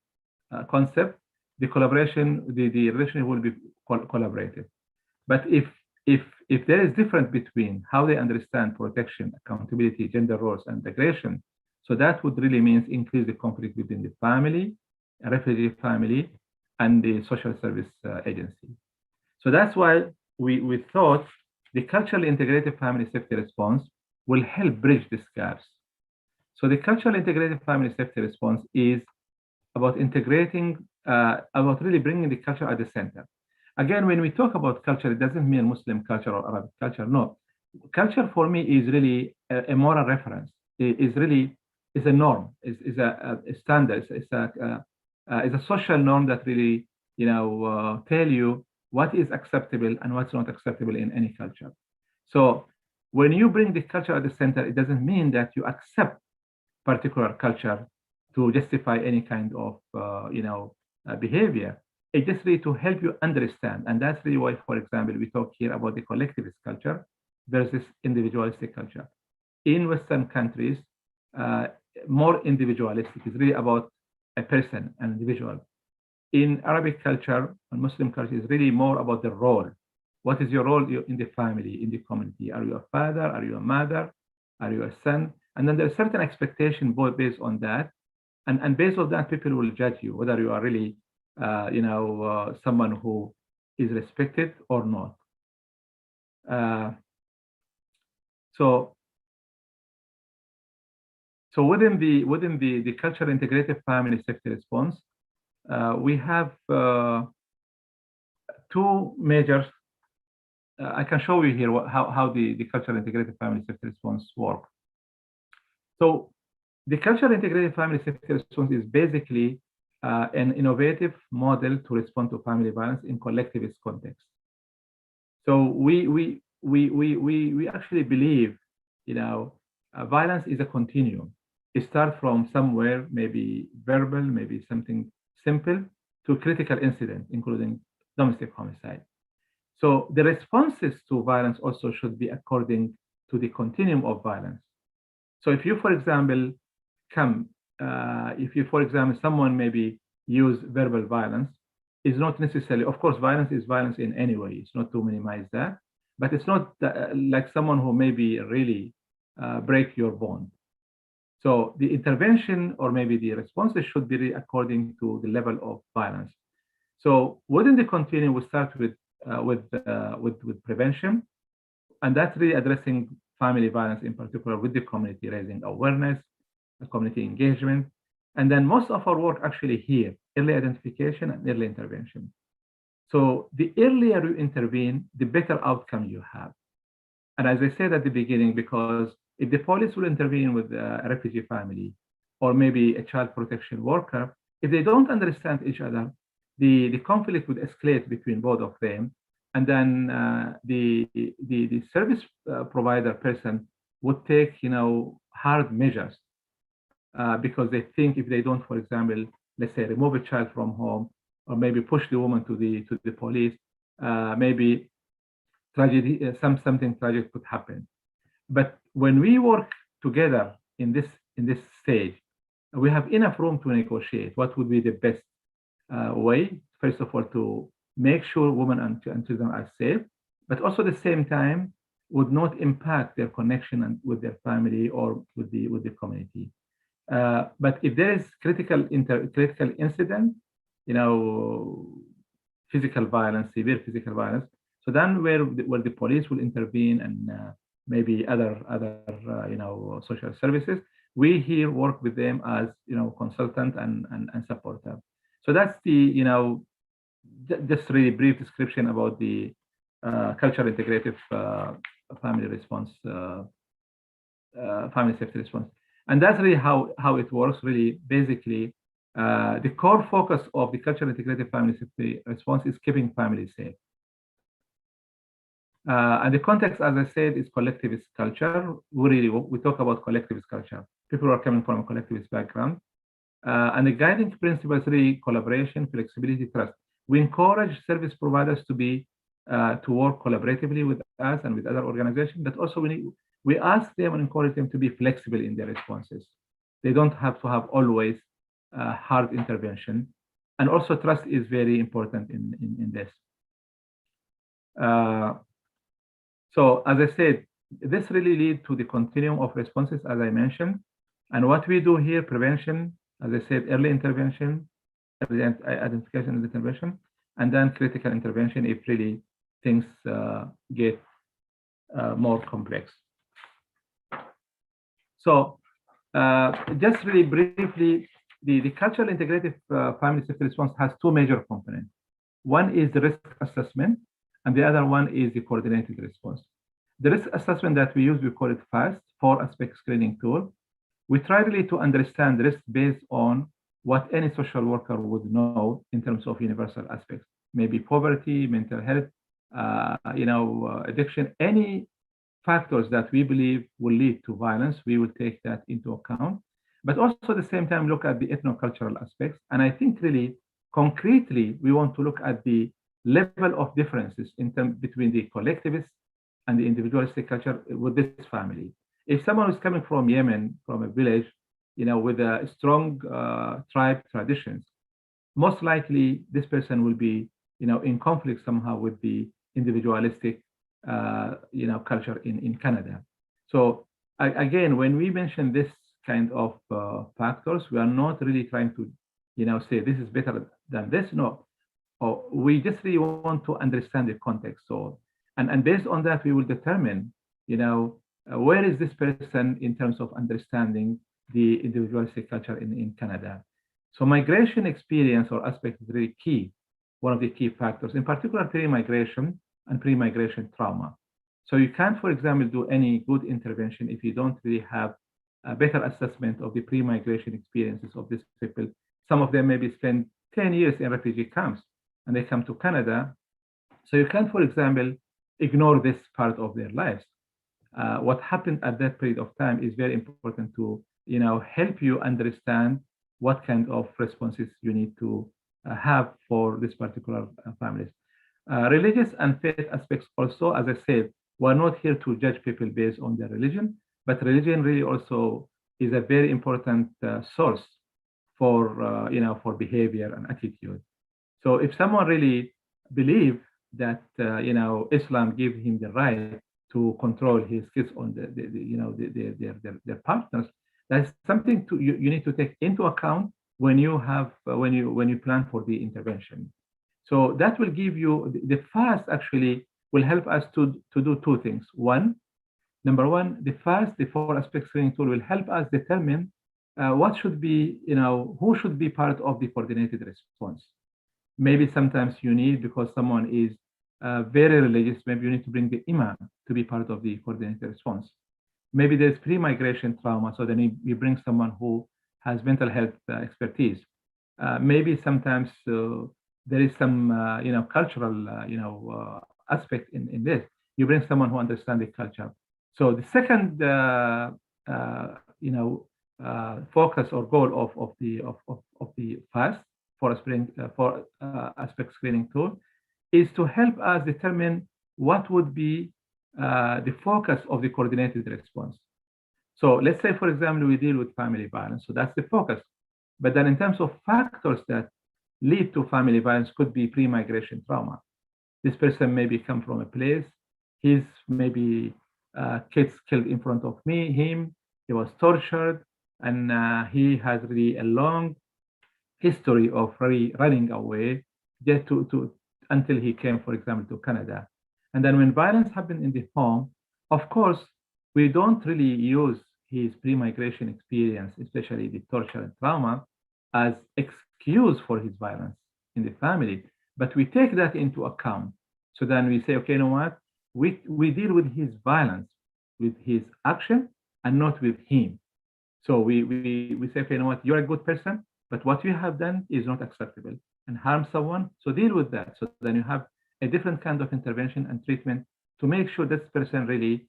concept, the collaboration, the relationship will be collaborative. But if there is difference between how they understand protection, accountability, gender roles, and integration, so that would really mean increase the conflict within the family, refugee family, and the social service agency. So that's why we thought the culturally integrated family safety response will help bridge these gaps. So the culturally integrated family safety response is about integrating, about really bringing the culture at the center. Again, when we talk about culture, it doesn't mean Muslim culture or Arabic culture. No, culture for me is really a moral reference. It is really a norm, is a standard, is a social norm that really tell you what is acceptable and what's not acceptable in any culture. So when you bring the culture at the center, it doesn't mean that you accept particular culture to justify any kind of behavior. It's just really to help you understand, and that's really why, for example, we talk here about the collectivist culture versus individualistic culture. In Western countries, more individualistic. It's really about a person, an individual. In Arabic culture and Muslim culture, it's really more about the role. What is your role in the family, in the community? Are you a father? Are you a mother? Are you a son? And then there's certain expectation based on that. And based on that, people will judge you, whether you are really, someone who is respected or not. So within the cultural integrated family safety response, we have two major. I can show you here how the cultural integrated family safety response works. So the cultural integrated family safety response is basically an innovative model to respond to family violence in collectivist context. So we actually believe, violence is a continuum. It starts from somewhere, maybe verbal, maybe something simple, to critical incident, including domestic homicide. So the responses to violence also should be according to the continuum of violence. So if you, for example, someone maybe use verbal violence, is not necessarily, of course, violence is violence in any way. It's not to minimize that, but it's not like someone who maybe really break your bond. So the intervention or maybe the responses should be according to the level of violence. So within the continuum, we start with prevention, and that's really addressing family violence in particular with the community, raising awareness, community engagement, and then most of our work actually here, early identification and early intervention. So the earlier you intervene, the better outcome you have. And as I said at the beginning, because if the police will intervene with a refugee family or maybe a child protection worker, if they don't understand each other, the conflict would escalate between both of them. And then the service provider person would take, hard measures because they think if they don't, for example, let's say remove a child from home or maybe push the woman to the police, maybe tragedy, something tragic could happen. But when we work together in this stage, we have enough room to negotiate what would be the best way, first of all, to make sure women and children are safe, but also at the same time would not impact their connection with their family or with the community. But if there is critical incident, physical violence, severe physical violence, so then where the police will intervene and maybe other social services, we here work with them as consultant and supporter. So that's the, just really brief description about the cultural integrative family response, family safety response. And that's really how it works, really. Basically, the core focus of the cultural integrative family safety response is keeping families safe. And the context, as I said, is collectivist culture. We talk about collectivist culture. People are coming from a collectivist background. And the guiding principle is really collaboration, flexibility, trust. We encourage service providers to work collaboratively with us and with other organizations, but also we ask them and encourage them to be flexible in their responses. They don't have to have always hard intervention. And also trust is very important in this. So as I said, this really leads to the continuum of responses, as I mentioned. And what we do here, prevention, as I said, early intervention, early identification and intervention, and then critical intervention if really things get more complex. So just really briefly, the cultural integrative family safety response has two major components. One is the risk assessment, and the other one is the coordinated response. The risk assessment that we use, we call it FAST, 4-aspect screening tool. We try really to understand risk based on what any social worker would know in terms of universal aspects, maybe poverty, mental health, addiction, any factors that we believe will lead to violence, we will take that into account. But also at the same time, look at the ethno-cultural aspects. And I think really concretely, we want to look at the level of differences between the collectivist and the individualistic culture with this family. If someone is coming from Yemen, from a village, with a strong tribe traditions, most likely this person will be, in conflict somehow with the individualistic, culture in Canada. So again, when we mention this kind of factors, we are not really trying to, say this is better than this. No, we just really want to understand the context. So, and based on that, we will determine, where is this person in terms of understanding the individualistic culture in Canada. So migration experience or aspect is really key, one of the key factors, in particular pre-migration and pre-migration trauma. So you can't, for example, do any good intervention if you don't really have a better assessment of the pre-migration experiences of these people. Some of them maybe spend 10 years in refugee camps and they come to Canada. So you can't, for example, ignore this part of their lives. What happened at that period of time is very important to, help you understand what kind of responses you need to have for this particular families. Religious and faith aspects also, as I said, we're not here to judge people based on their religion, but religion really also is a very important source for, for behavior and attitude. So if someone really believes that, Islam gives him the right to control his kids on their partners, that's something you need to take into account when you have when you plan for the intervention. So that will give you the FAST actually will help us to do two things. Number one, the FAST, the 4-aspect screening tool, will help us determine what should be, who should be part of the coordinated response. Maybe sometimes you need, because someone is very religious, maybe you need to bring the imam to be part of the coordinated response. Maybe there's pre-migration trauma, so then you bring someone who has mental health expertise. Maybe sometimes there is some, cultural, aspect in this. You bring someone who understands the culture. So the second, focus or goal of the FAST for aspect screening tool is to help us determine what would be the focus of the coordinated response. So let's say, for example, we deal with family violence. So that's the focus. But then in terms of factors that lead to family violence could be pre-migration trauma. This person maybe come from a place, he's maybe kids killed in front of him, he was tortured, and he has really a long history of running away until he came, for example, to Canada. And then when violence happened in the home, of course, we don't really use his pre-migration experience, especially the torture and trauma, as cues for his violence in the family. But we take that into account. So then we say, okay, you know what? We deal with his violence, with his action, and not with him. So we say, okay, you know what? You're a good person, but what you have done is not acceptable and harm someone. So deal with that. So then you have a different kind of intervention and treatment to make sure this person really,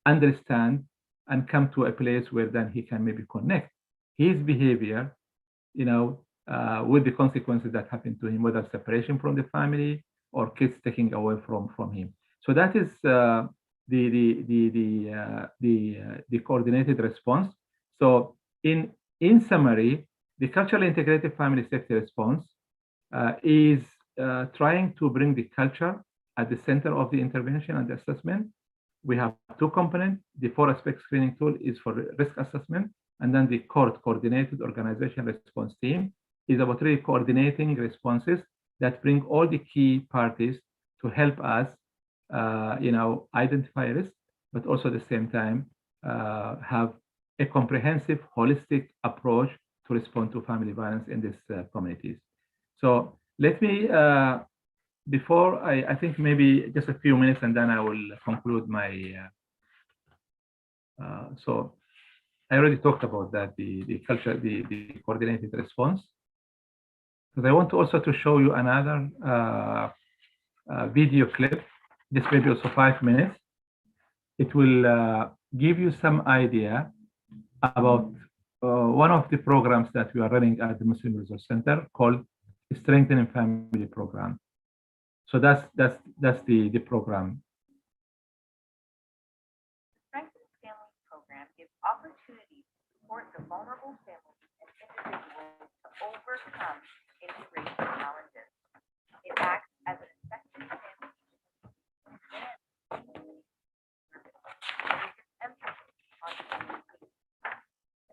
understand and come to a place where then he can maybe connect his behavior, with the consequences that happen to him, whether separation from the family or kids taking away from him. So that is the coordinated response. So in summary, the culturally integrated family safety response is trying to bring the culture at the center of the intervention and the assessment. We have two components. The 4-aspect screening tool is for risk assessment, and then the CORD, Coordinated Organization Response Team, is about really coordinating responses that bring all the key parties to help us, identify risk, but also at the same time have a comprehensive, holistic approach to respond to family violence in these communities. So let me, before I think maybe just a few minutes, and then I will conclude my. So I already talked about that, the culture, the coordinated response. Because I want to also to show you another video clip. This may be also 5 minutes. It will give you some idea about one of the programs that we are running at the Muslim Resource Center called Strengthening Family Program. So that's the program. The Strengthening Family Program gives opportunities to support the vulnerable families and individuals to overcome integration challenges. It acts as an effective family emphasis on communication,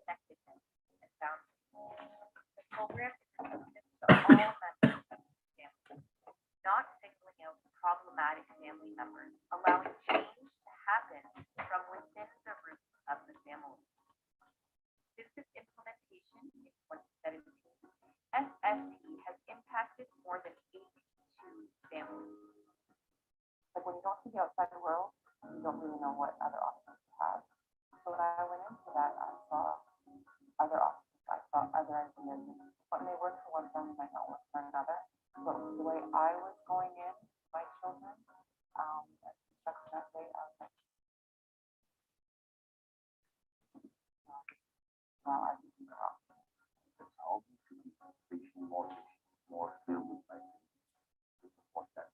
connectedness, and boundaries. The program is inclusive to all members of the family, not singling out problematic family members, allowing change to happen from within the roots of the family. Since its implementation in 2017, SFP has impacted more than 82 families. Like when you don't see the outside world, you don't really know what other options you have. So when I went into that, I saw other options. I saw other ideas. What may work for one family might not work for another. But the way I was going in, my children, that way, I was like, well, I think it's wrong. More family, what that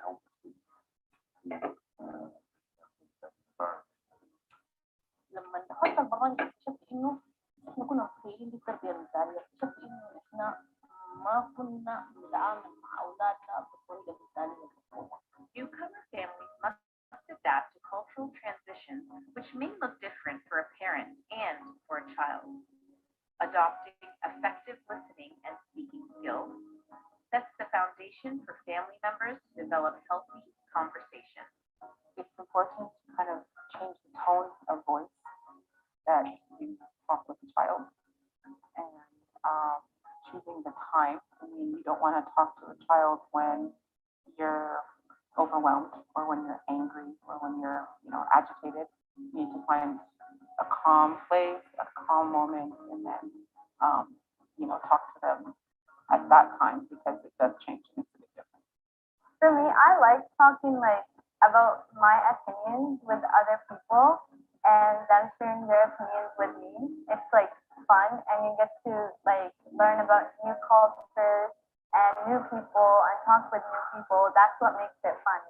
help. لما دخلت البرنامج اكتشفت انه احنا كنا متخيلين دي التربيه المثاليه، اكتشفت انه احنا ما كنا بنتعامل مع اولادنا بالطريقه المثاليه. Newcomer families must adapt to cultural transitions which may look different for a parent and for a child. Adopting effective listening and speaking skills sets the foundation for family members to develop healthy conversations. It's important to kind of change the tone of voice that you talk with a child, and choosing the time. I mean, you don't want to talk to a child when you're overwhelmed or when you're angry or when you're, agitated. You need to find a calm place, a calm moment, and then, talk to them at that time, because it does change and it's a bit different. For me, I like talking about my opinions with other people and them sharing their opinions with me. It's fun, and you get to learn about new cultures and new people and talk with new people. That's what makes it fun,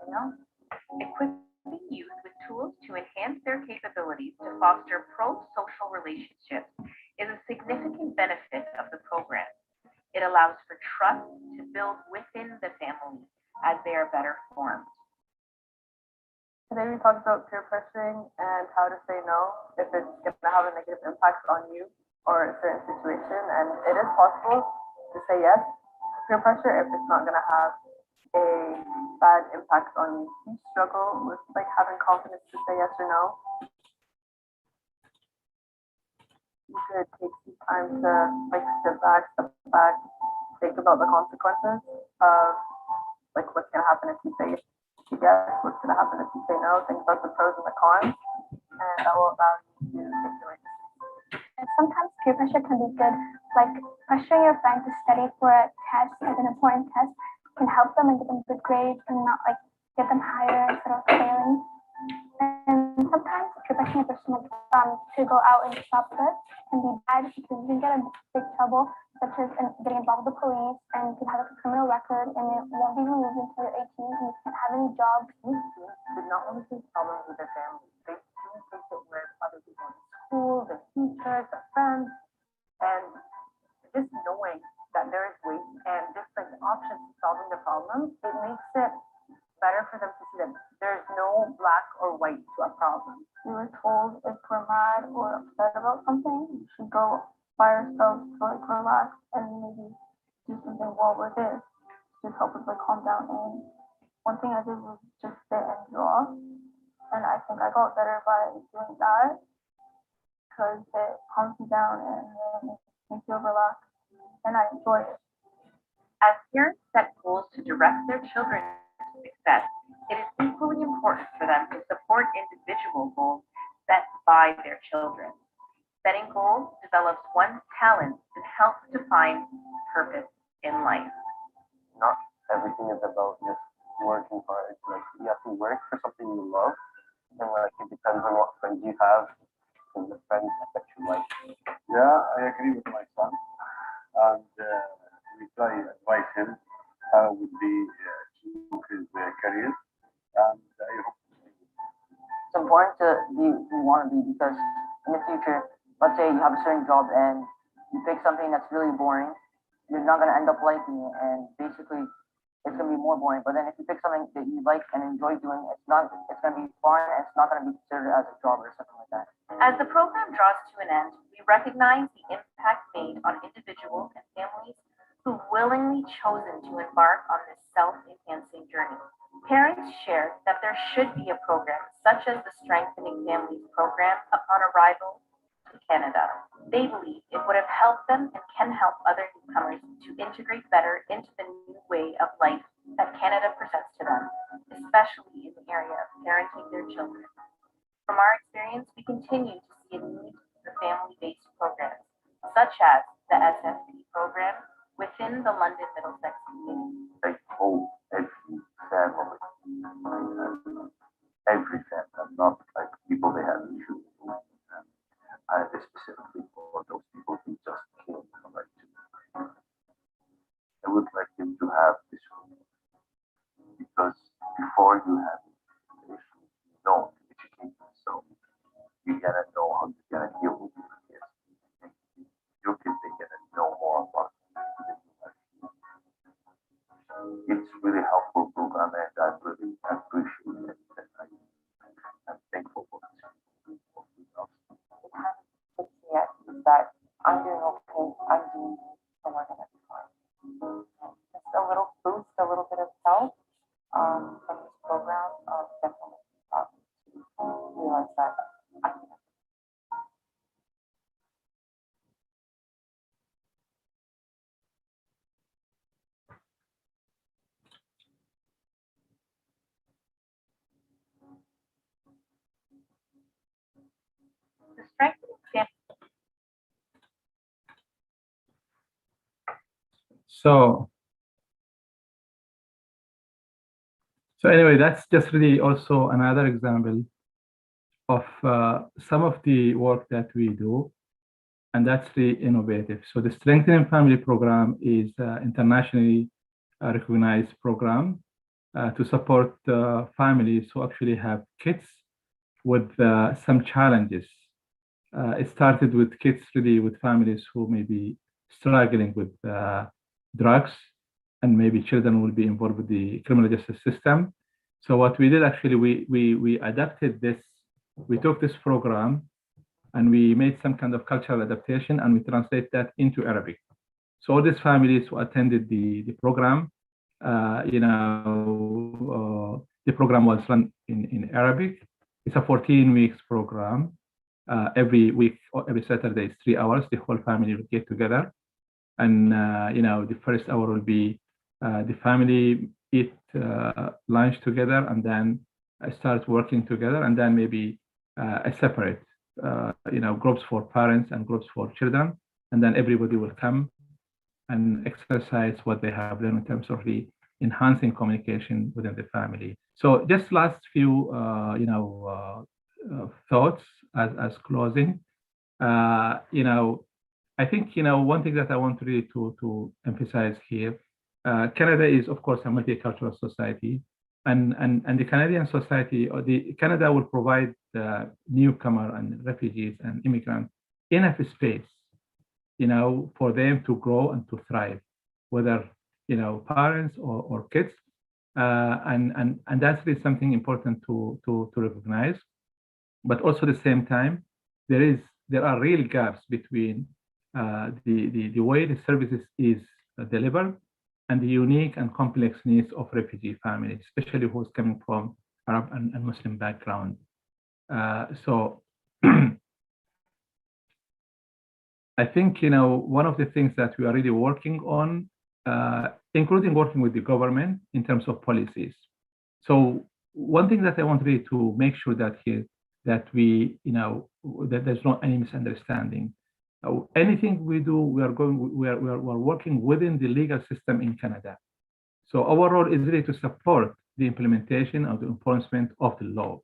Equipping youth with tools to enhance their capabilities to foster pro-social relationships is a significant benefit of the program. It allows for trust to build within the family as they are better formed. Today we talked about peer pressuring and how to say no if it's going to have a negative impact on you or a certain situation. And it is possible to say yes to peer pressure if it's not going to have a bad impact on you. Do you struggle with having confidence to say yes or no? you could take some time to like step back, think about the consequences of like what's gonna happen if you say yes, what's gonna happen if you say no, think about the pros and the cons, and that will allow you to take the right decision. And sometimes peer pressure can be good, like pressuring your friend to study for a test, like an important test, can help them and get them good grades and not like get them higher instead of failing. And sometimes peer pressure a person to go out and shoplift can be bad because you can get in big trouble, such as getting involved with the police, and you can have a criminal record, and it won't be removed until you're 18, and you can't have any jobs. These students did not only face problems with their families, they do face it with other people in school, the teachers, their friends, and just knowing that there is ways and different options to solving the problem, it makes it better for them to see that there's no black or white to a problem. We were told if we're mad or upset about something, we should go by ourselves to like relax and maybe do something while we're there. Just help us like calm down. And one thing I did was just sit and draw, and I think I got better by doing that because it calms me down and it makes me feel relaxed, and I enjoy it. As parents set goals to direct their children to success, it is equally important for them to support individual goals set by their children. Setting goals develops one's talents and helps to find purpose in life. Not everything is about just working hard. It's like you have to work for something you love, and like it depends on what friends you have and the friends that you like. Yeah, I agree with my son, and we try to advise him how would be to his career, and I hope It's important to be who you want to be, because in the future, let's say you have a certain job and you pick something that's really boring, you're not going to end up liking it, and basically it's going to be more boring. But then if you pick something that you like and enjoy doing, it's going to be fun, and it's not going to be considered as a job or something like that. As the program draws to an end, we recognize the impact made on individuals and families who've willingly chosen to embark on this self-enhancing journey. Parents shared that there should be a program such as the Strengthening Families program upon arrival to Canada. They believe it would have helped them and can help other newcomers to integrate better into the new way of life that Canada presents to them, especially in the area of parenting their children. From our experience, we continue to see a need for family-based programs, such as the SFP program within the London Middlesex community. I hope every family, not like people they have issues with, specifically for those people who just came from like I would like them to have this room, because before you have it, if you don't educate yourself, you gotta know how you're gonna deal with your kids. Your kids, they gotta know more about it. It's really helpful program, and I really appreciate it. And I'm thankful for this. Yet is that I'm doing okay, I'm doing this, and we're going to be fine. Just a little boost, a little bit of help from this program definitely to realize that I can. The Strengthening Families So anyway, that's just really also another example of some of the work that we do, and that's really innovative. So the Strengthening Family Program is internationally recognized program to support families who actually have kids with some challenges. It started with kids really with families who may be struggling with drugs, and maybe children will be involved with the criminal justice system. So what we did actually, we adapted this, we took this program and we made some kind of cultural adaptation, and we translate that into Arabic. So all these families who attended the program, the program was run in Arabic. It's a 14 weeks program. every week or every Saturday is 3 hours. The whole family will get together, and the first hour will be the family eat lunch together, and then start working together, and then maybe a separate groups for parents and groups for children, and then everybody will come and exercise what they have learned in terms of the enhancing communication within the family. So just last few thoughts as closing. I think one thing that I want really to emphasize here, Canada is of course a multicultural society, and the Canadian society, or the Canada will provide newcomer and refugees and immigrants enough space, for them to grow and to thrive, whether parents or kids, and that's really something important to recognize. But also at the same time, there are real gaps between the way the services is delivered and the unique and complex needs of refugee families, especially who's coming from Arab and Muslim background. So I think one of the things that we are really working on, including working with the government in terms of policies. So one thing that I want really to make sure that here that we that there's not any misunderstanding. Anything we do, we are working within the legal system in Canada. So our role is really to support the implementation of the enforcement of the law.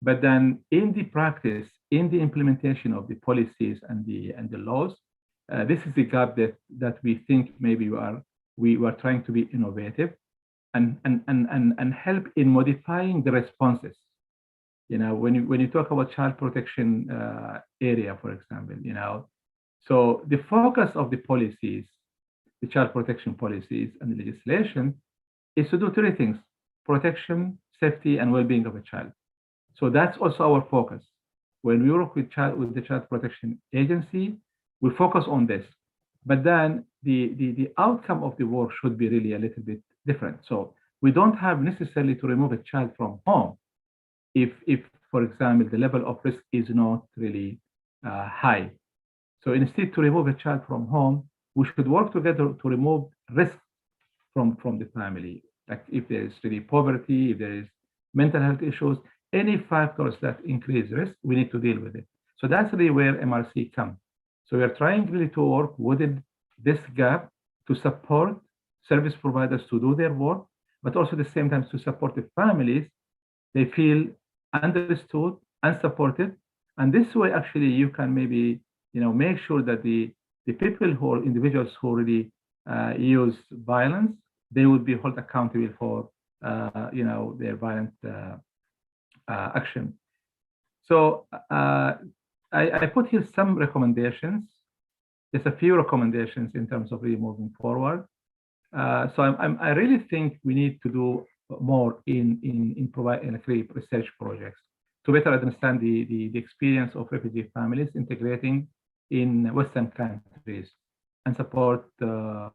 But then in the practice, in the implementation of the policies and the laws, this is the gap that we think maybe we are trying to be innovative and help in modifying the responses. When you talk about child protection area, for example, so the focus of the policies, the child protection policies and the legislation is to do three things: protection, safety, and well-being of a child. So that's also our focus. When we work with the Child Protection Agency, we focus on this. But then the outcome of the work should be really a little bit different. So we don't have necessarily to remove a child from home if for example, the level of risk is not really high. So instead, to remove a child from home, we should work together to remove risk from the family. Like if there is really poverty, if there is mental health issues, any factors that increase risk, we need to deal with it. So that's really where MRC comes. So we are trying really to work within this gap to support service providers to do their work, but also at the same time to support the families. They feel understood and supported. And this way, actually, you can maybe, make sure that the people who are individuals who really use violence, they will be held accountable for, their violent action. So I put here some recommendations. There's a few recommendations in terms of really moving forward. So I really think we need to do more in providing research projects to better understand the experience of refugee families integrating in Western countries and support the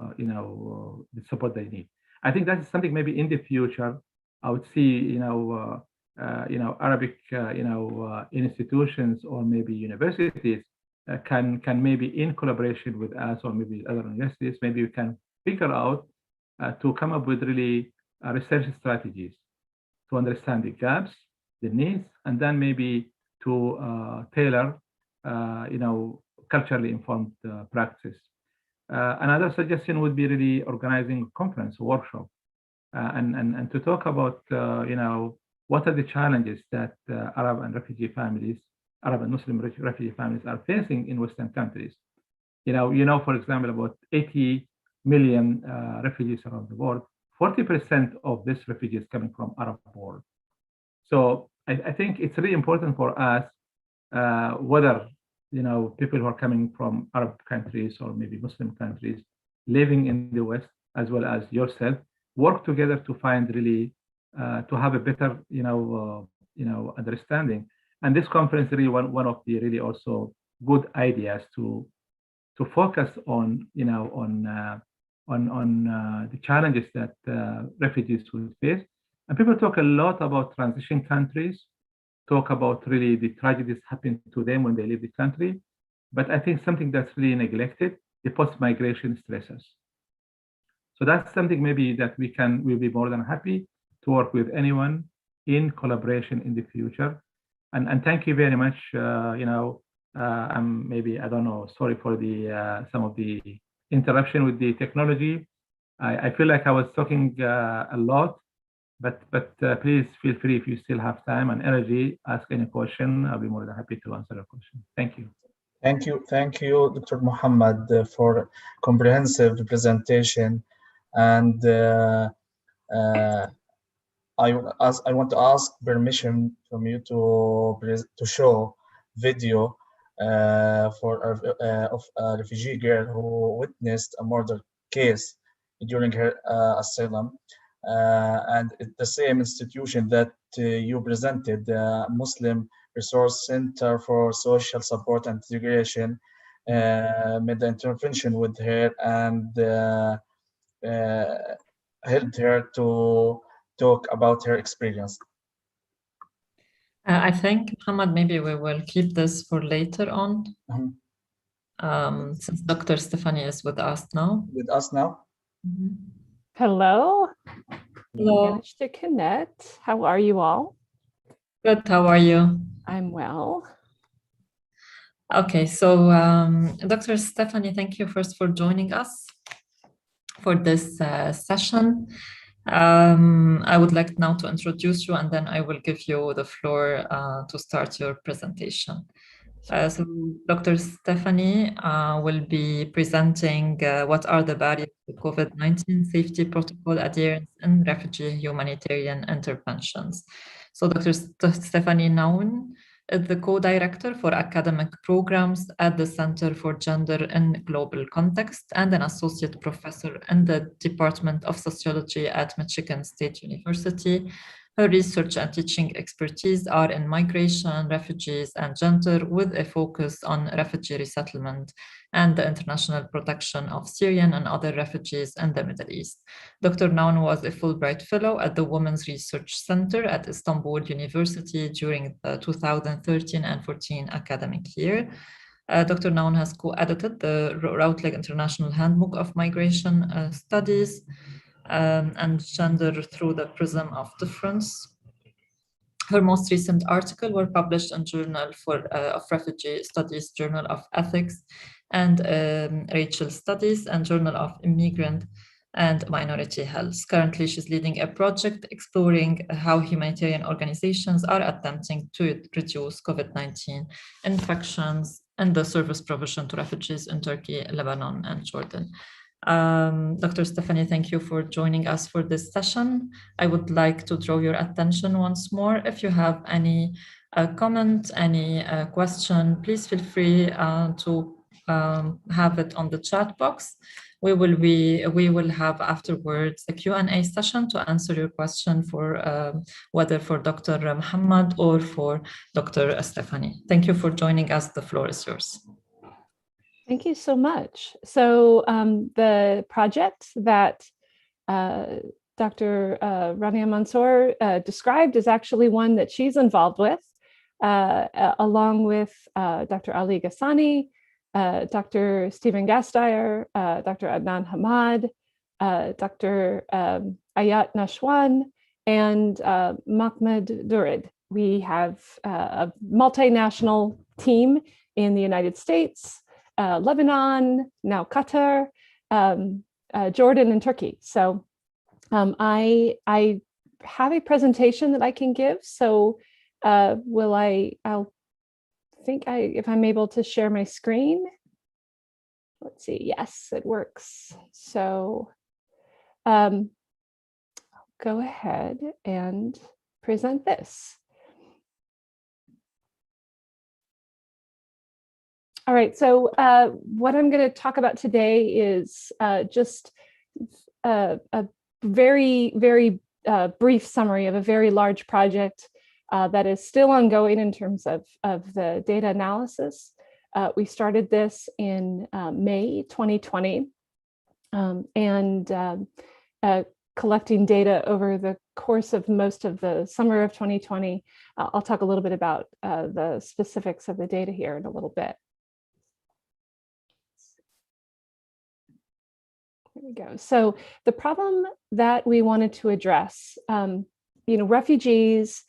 support they need. I think that is something maybe in the future I would see Arabic institutions or maybe universities can maybe in collaboration with us or maybe other universities, maybe we can figure out to come up with really research strategies to understand the gaps, the needs, and then maybe to tailor, culturally informed practice. Another suggestion would be really organizing a conference, a workshop, and to talk about, what are the challenges that Arab and refugee families, Arab and Muslim refugee families are facing in Western countries. For example, about 80 million refugees around the world. 40% of this refugees coming from Arab world. So I think it's really important for us, whether people who are coming from Arab countries or maybe Muslim countries living in the West, as well as yourself, work together to find really to have a better understanding. And this conference really one of the really also good ideas to focus on the challenges that refugees will face. And people talk a lot about transition countries, talk about really the tragedies happening to them when they leave the country. But I think something that's really neglected, the post-migration stressors. So that's something maybe that we'll be more than happy to work with anyone in collaboration in the future. And thank you very much. Maybe, I don't know, sorry for the some of the interruption with the technology. I feel like I was talking a lot, but please feel free, if you still have time and energy, ask any question. I'll be more than happy to answer a question. Thank you. Thank you, Dr. Muhammad, for comprehensive presentation. And I want to ask permission from you to show video of a refugee girl who witnessed a murder case during her asylum, and it's the same institution that you presented, the Muslim Resource Center for Social Support and Integration, made the intervention with her and helped her to talk about her experience. I think, Muhammad, maybe we will keep this for later on, since Dr. Stephanie is with us now. Hello. Hello. Managed to connect. How are you all? Good. How are you? I'm well. Okay, so Dr. Stephanie, thank you first for joining us for this session. I would like now to introduce you, and then I will give you the floor to start your presentation. So Dr. Stephanie will be presenting what are the barriers to COVID-19 safety protocol adherence in refugee humanitarian interventions. So Dr. Stephanie Naun is the co-director for academic programs at the Center for Gender in Global Context and an associate professor in the Department of Sociology at Michigan State University. Her research and teaching expertise are in migration, refugees, and gender, with a focus on refugee resettlement and the international protection of Syrian and other refugees in the Middle East. Dr. Naun was a Fulbright Fellow at the Women's Research Center at Istanbul University during the 2013 and 14 academic year. Dr. Naun has co-edited the Routledge International Handbook of Migration Studies and Gender Through the Prism of Difference. Her most recent articles were published in Journal of Refugee Studies, Journal of Ethics, and Racial Studies, and Journal of Immigrant and Minority Health. Currently, she's leading a project exploring how humanitarian organizations are attempting to reduce COVID-19 infections and the service provision to refugees in Turkey, Lebanon, and Jordan. Dr. Stephanie, thank you for joining us for this session. I would like to draw your attention once more. If you have any comment, any question, please feel free to have it on the chat box. We will have afterwards a Q&A session to answer your question for whether for Dr. Muhammad or for Dr. Stephanie. Thank you for joining us. The floor is yours. Thank you so much. So the project that Dr. Rania Mansour described is actually one that she's involved with, along with Dr. Ali Ghassani, Dr. Stephen Gasteyer, Dr. Adnan Hamad, Dr. Ayat Nashwan, and Mahmoud Durid. We have a multinational team in the United States, Lebanon, now Qatar, Jordan, and Turkey. So I have a presentation that I can give. So if I'm able to share my screen. Let's see, yes, it works. So I'll go ahead and present this. All right, so what I'm going to talk about today is just a very, very brief summary of a very large project that is still ongoing in terms of the data analysis. We started this in May 2020, and collecting data over the course of most of the summer of 2020. I'll talk a little bit about the specifics of the data here in a little bit. There we go. So the problem that we wanted to address, refugees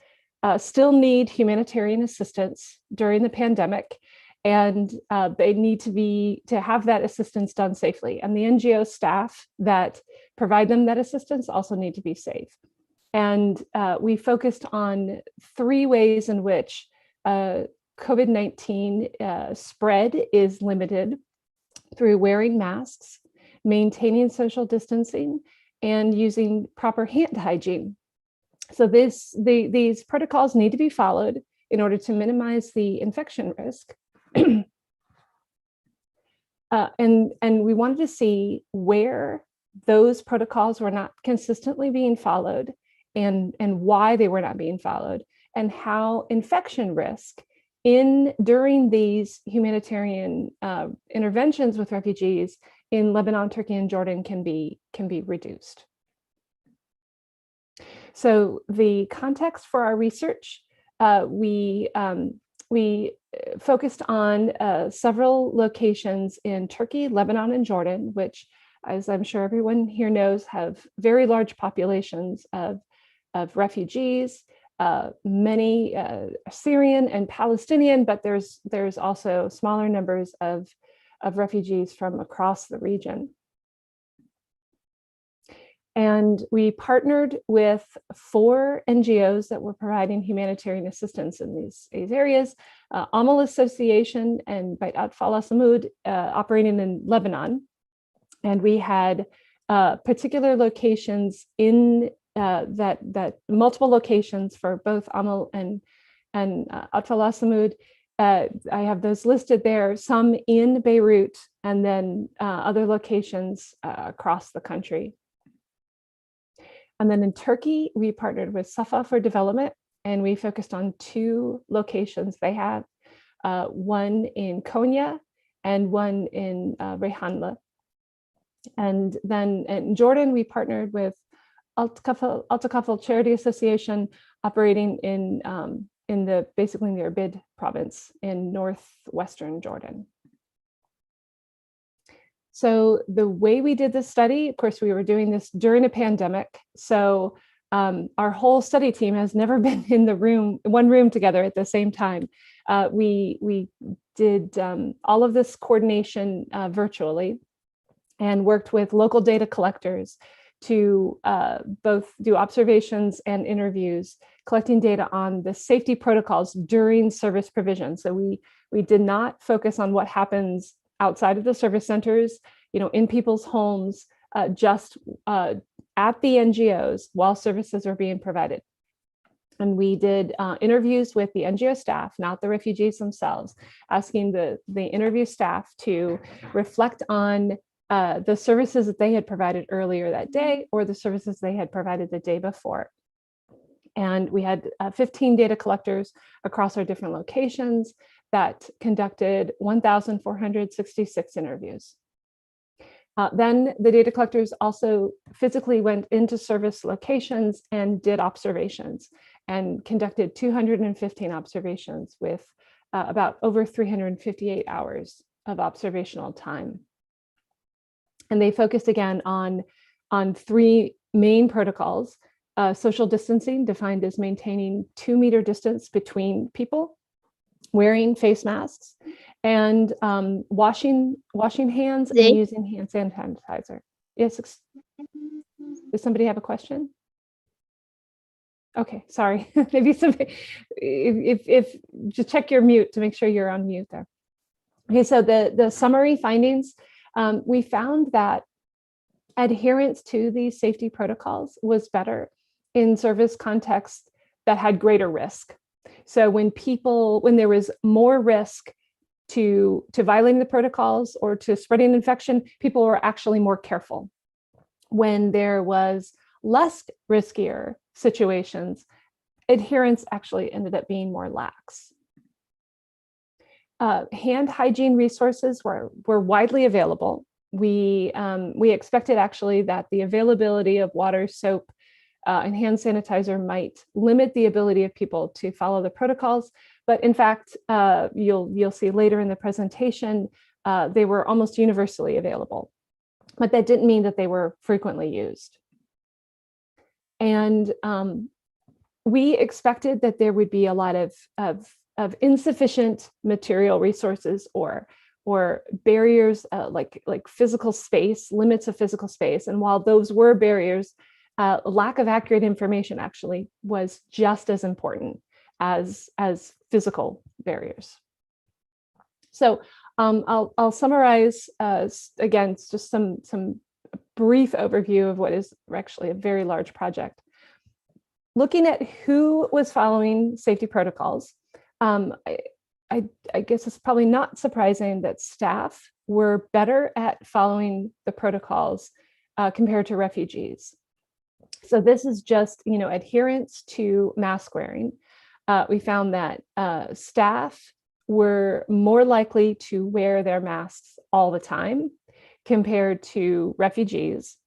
still need humanitarian assistance during the pandemic, and they need to have that assistance done safely. And the NGO staff that provide them that assistance also need to be safe. And we focused on 3 ways in which COVID-19 spread is limited: through wearing masks, maintaining social distancing, and using proper hand hygiene. So these protocols need to be followed in order to minimize the infection risk. And we wanted to see where those protocols were not consistently being followed, and why they were not being followed, and how infection risk during these humanitarian interventions with refugees in Lebanon, Turkey, and Jordan can be reduced. So the context for our research, we focused on several locations in Turkey, Lebanon, and Jordan, which, as I'm sure everyone here knows, have very large populations of refugees, many Syrian and Palestinian, but there's also smaller numbers of refugees from across the region. And we partnered with 4 NGOs that were providing humanitarian assistance in these areas: Amal Association and Bait Atfal Samud, operating in Lebanon. And we had particular locations in that multiple locations for both Amal and Atfal Samud. I have those listed there, some in Beirut, and then other locations across the country. And then in Turkey, we partnered with Safa for Development, and we focused on 2 locations they have, one in Konya and one in Reyhanlı. And then in Jordan, we partnered with Al-Takaful Charity Association, operating in basically the Irbid province in northwestern Jordan. So the way we did this study, of course, we were doing this during a pandemic. So our whole study team has never been in one room together at the same time. We did all of this coordination virtually, and worked with local data collectors to both do observations and interviews, collecting data on the safety protocols during service provision. So we did not focus on what happens outside of the service centers, in people's homes, just at the NGOs while services are being provided. And we did interviews with the NGO staff, not the refugees themselves, asking the interview staff to reflect on the services that they had provided earlier that day, or the services they had provided the day before. And we had 15 data collectors across our different locations that conducted 1,466 interviews. Then the data collectors also physically went into service locations and did observations, and conducted 215 observations with about over 358 hours of observational time. And they focused again on 3 main protocols: social distancing, defined as maintaining 2-meter distance between people, wearing face masks, and washing hands and using hand sanitizer. Yes, does somebody have a question? Okay, sorry. Maybe somebody, if just check your mute to make sure you're on mute there. Okay, so the summary findings, we found that adherence to these safety protocols was better in service contexts that had greater risk. So when there was more risk to violating the protocols or to spreading infection, people were actually more careful. When there was less riskier situations, adherence actually ended up being more lax. Hand hygiene resources were widely available, We expected actually that the availability of water, soap, and hand sanitizer might limit the ability of people to follow the protocols. But in fact, you'll see later in the presentation, they were almost universally available. But that didn't mean that they were frequently used. And we expected that there would be a lot of insufficient material resources or barriers like physical space, limits of physical space. And while those were barriers, lack of accurate information actually was just as important as physical barriers. So I'll summarize again, just some brief overview of what is actually a very large project. Looking at who was following safety protocols, I guess it's probably not surprising that staff were better at following the protocols compared to refugees. So this is just, adherence to mask wearing. We found that staff were more likely to wear their masks all the time compared to refugees.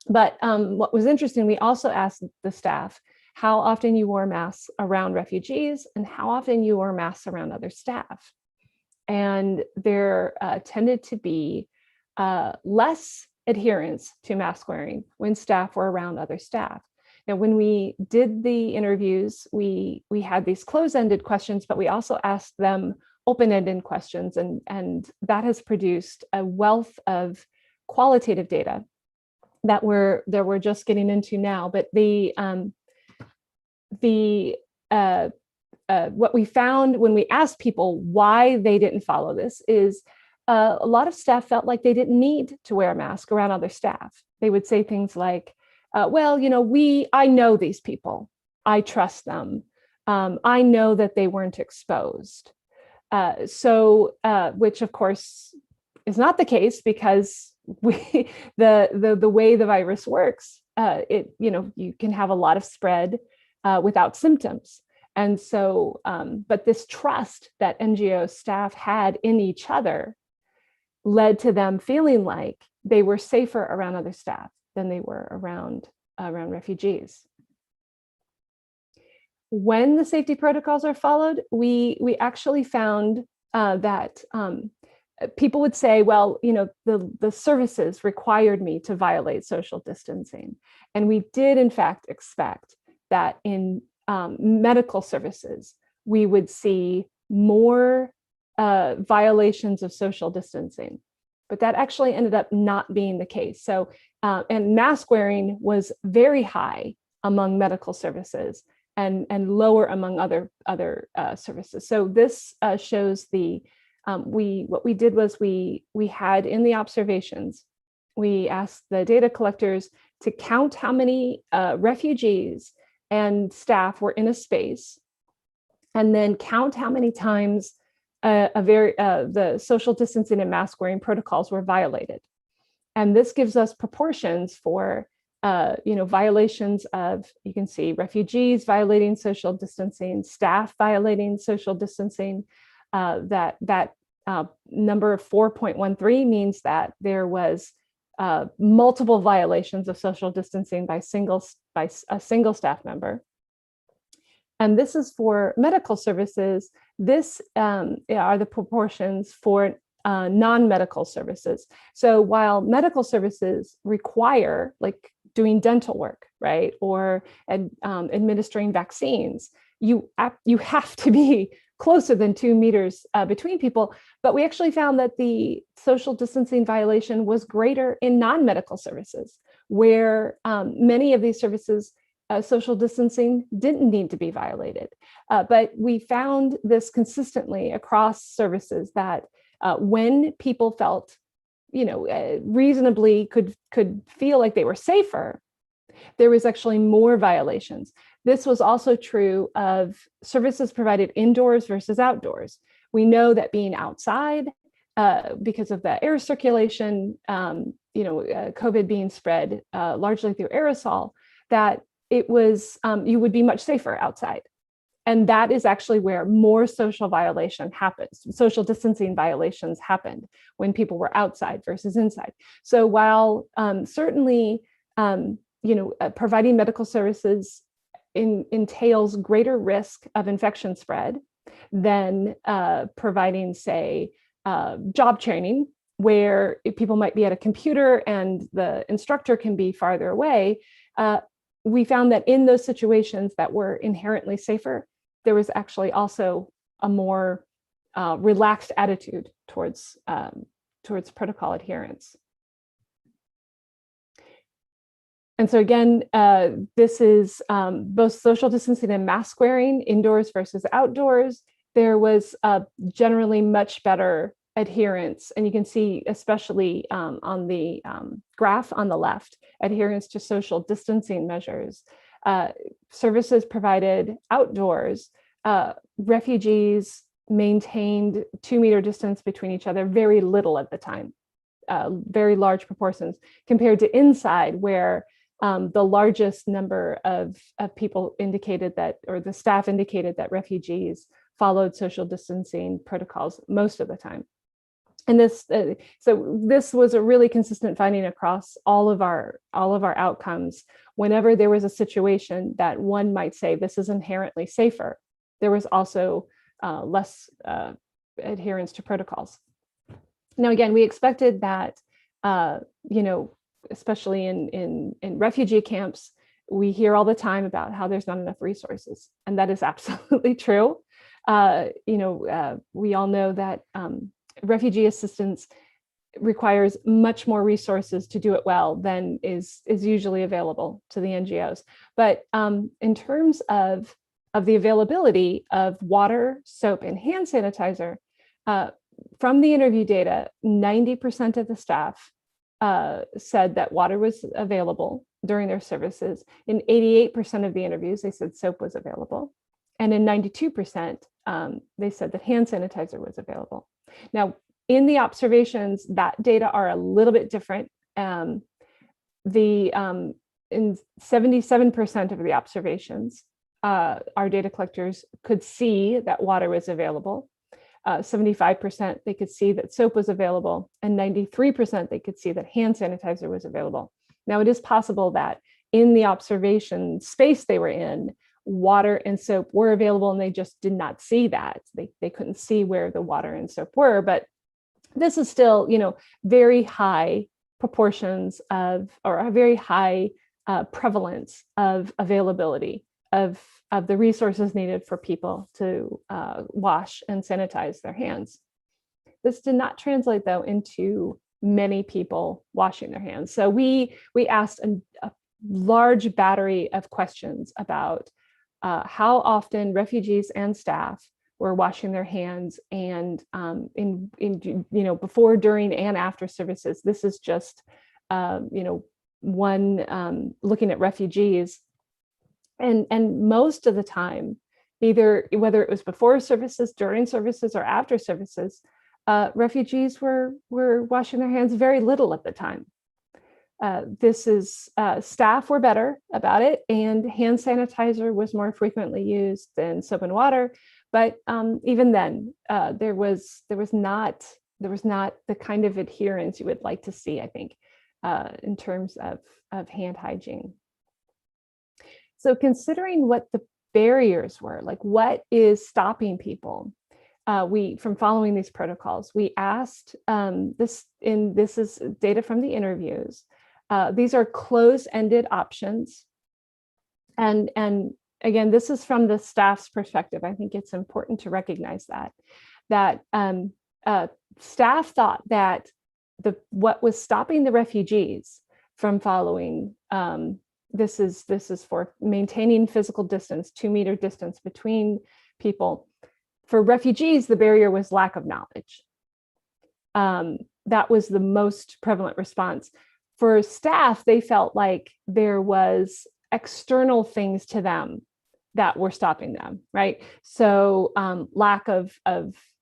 But what was interesting, we also asked the staff how often you wore masks around refugees and how often you wore masks around other staff. And there tended to be less adherence to mask wearing when staff were around other staff. Now, when we did the interviews, we had these close-ended questions, but we also asked them open-ended questions, and that has produced a wealth of qualitative data that we're just getting into now. But what we found when we asked people why they didn't follow this is a lot of staff felt like they didn't need to wear a mask around other staff. They would say things like, well, I know these people, I trust them. I know that they weren't exposed. Which of course is not the case, because the way the virus works, you can have a lot of spread without symptoms. And so, but this trust that NGO staff had in each other led to them feeling like they were safer around other staff than they were around refugees. When the safety protocols are followed, we actually found that people would say, well, the services required me to violate social distancing. And we did in fact expect that in medical services, we would see more violations of social distancing. But that actually ended up not being the case. So, and mask wearing was very high among medical services and lower among other services. So this shows what we did was we had in the observations, we asked the data collectors to count how many refugees and staff were in a space, and then count how many times the social distancing and mask wearing protocols were violated. And this gives us proportions for violations of, you can see refugees violating social distancing, staff violating social distancing. That number of 4.13 means that there was multiple violations of social distancing by a single staff member. And this is for medical services. This are the proportions for non-medical services. So while medical services require, like doing dental work, right, or administering vaccines, you have to be closer than 2 meters between people. But we actually found that the social distancing violation was greater in non-medical services, where many of these services, social distancing didn't need to be violated. But we found this consistently across services that when people felt, reasonably could feel like they were safer, there was actually more violations. This was also true of services provided indoors versus outdoors. We know that being outside, because of the air circulation, COVID being spread largely through aerosol, that it was, you would be much safer outside. And that is actually where more social violation happens. Social distancing violations happened when people were outside versus inside. So while certainly, providing medical services entails greater risk of infection spread than providing, say, job training, where people might be at a computer and the instructor can be farther away, we found that in those situations that were inherently safer, there was actually also a more relaxed attitude towards protocol adherence. And so again, this is both social distancing and mask wearing, indoors versus outdoors. There was generally much better adherence. And you can see, especially on the graph on the left, adherence to social distancing measures. Services provided outdoors, refugees maintained 2-meter distance between each other, very little at the time, very large proportions, compared to inside, where the largest number of people indicated that, or the staff indicated that refugees followed social distancing protocols most of the time. And this was a really consistent finding across all of our outcomes. Whenever there was a situation that one might say this is inherently safer, there was also less adherence to protocols. Now, again, we expected that, especially in refugee camps, we hear all the time about how there's not enough resources, and that is absolutely true. We all know that refugee assistance requires much more resources to do it well than is usually available to the NGOs. But in terms of the availability of water, soap, and hand sanitizer, from the interview data, 90% of the staff said that water was available during their services. In 88% of the interviews, they said soap was available. And in 92%, they said that hand sanitizer was available. Now, in the observations, that data are a little bit different. In 77% of the observations, our data collectors could see that water was available. 75% they could see that soap was available, and 93% they could see that hand sanitizer was available. Now, it is possible that in the observation space they were in, water and soap were available and they just did not see that. They couldn't see where the water and soap were, but this is still, very high proportions of, or a very high prevalence of availability of the resources needed for people to wash and sanitize their hands. This did not translate, though, into many people washing their hands. So we asked a large battery of questions about how often refugees and staff were washing their hands, and before, during, and after services. This is just one looking at refugees, and most of the time, whether it was before services, during services, or after services, refugees were washing their hands very little at the time. Staff were better about it, and hand sanitizer was more frequently used than soap and water. But even then, there was not the kind of adherence you would like to see, I think, in terms of hand hygiene. So considering what the barriers were, like what is stopping people from following these protocols, we asked this is data from the interviews. These are close-ended options. And again, this is from the staff's perspective. I think it's important to recognize that staff thought that what was stopping the refugees from following, this is for maintaining physical distance, 2-meter distance between people. For refugees, the barrier was lack of knowledge. That was the most prevalent response. For staff, they felt like there was external things to them that were stopping them, right? So lack of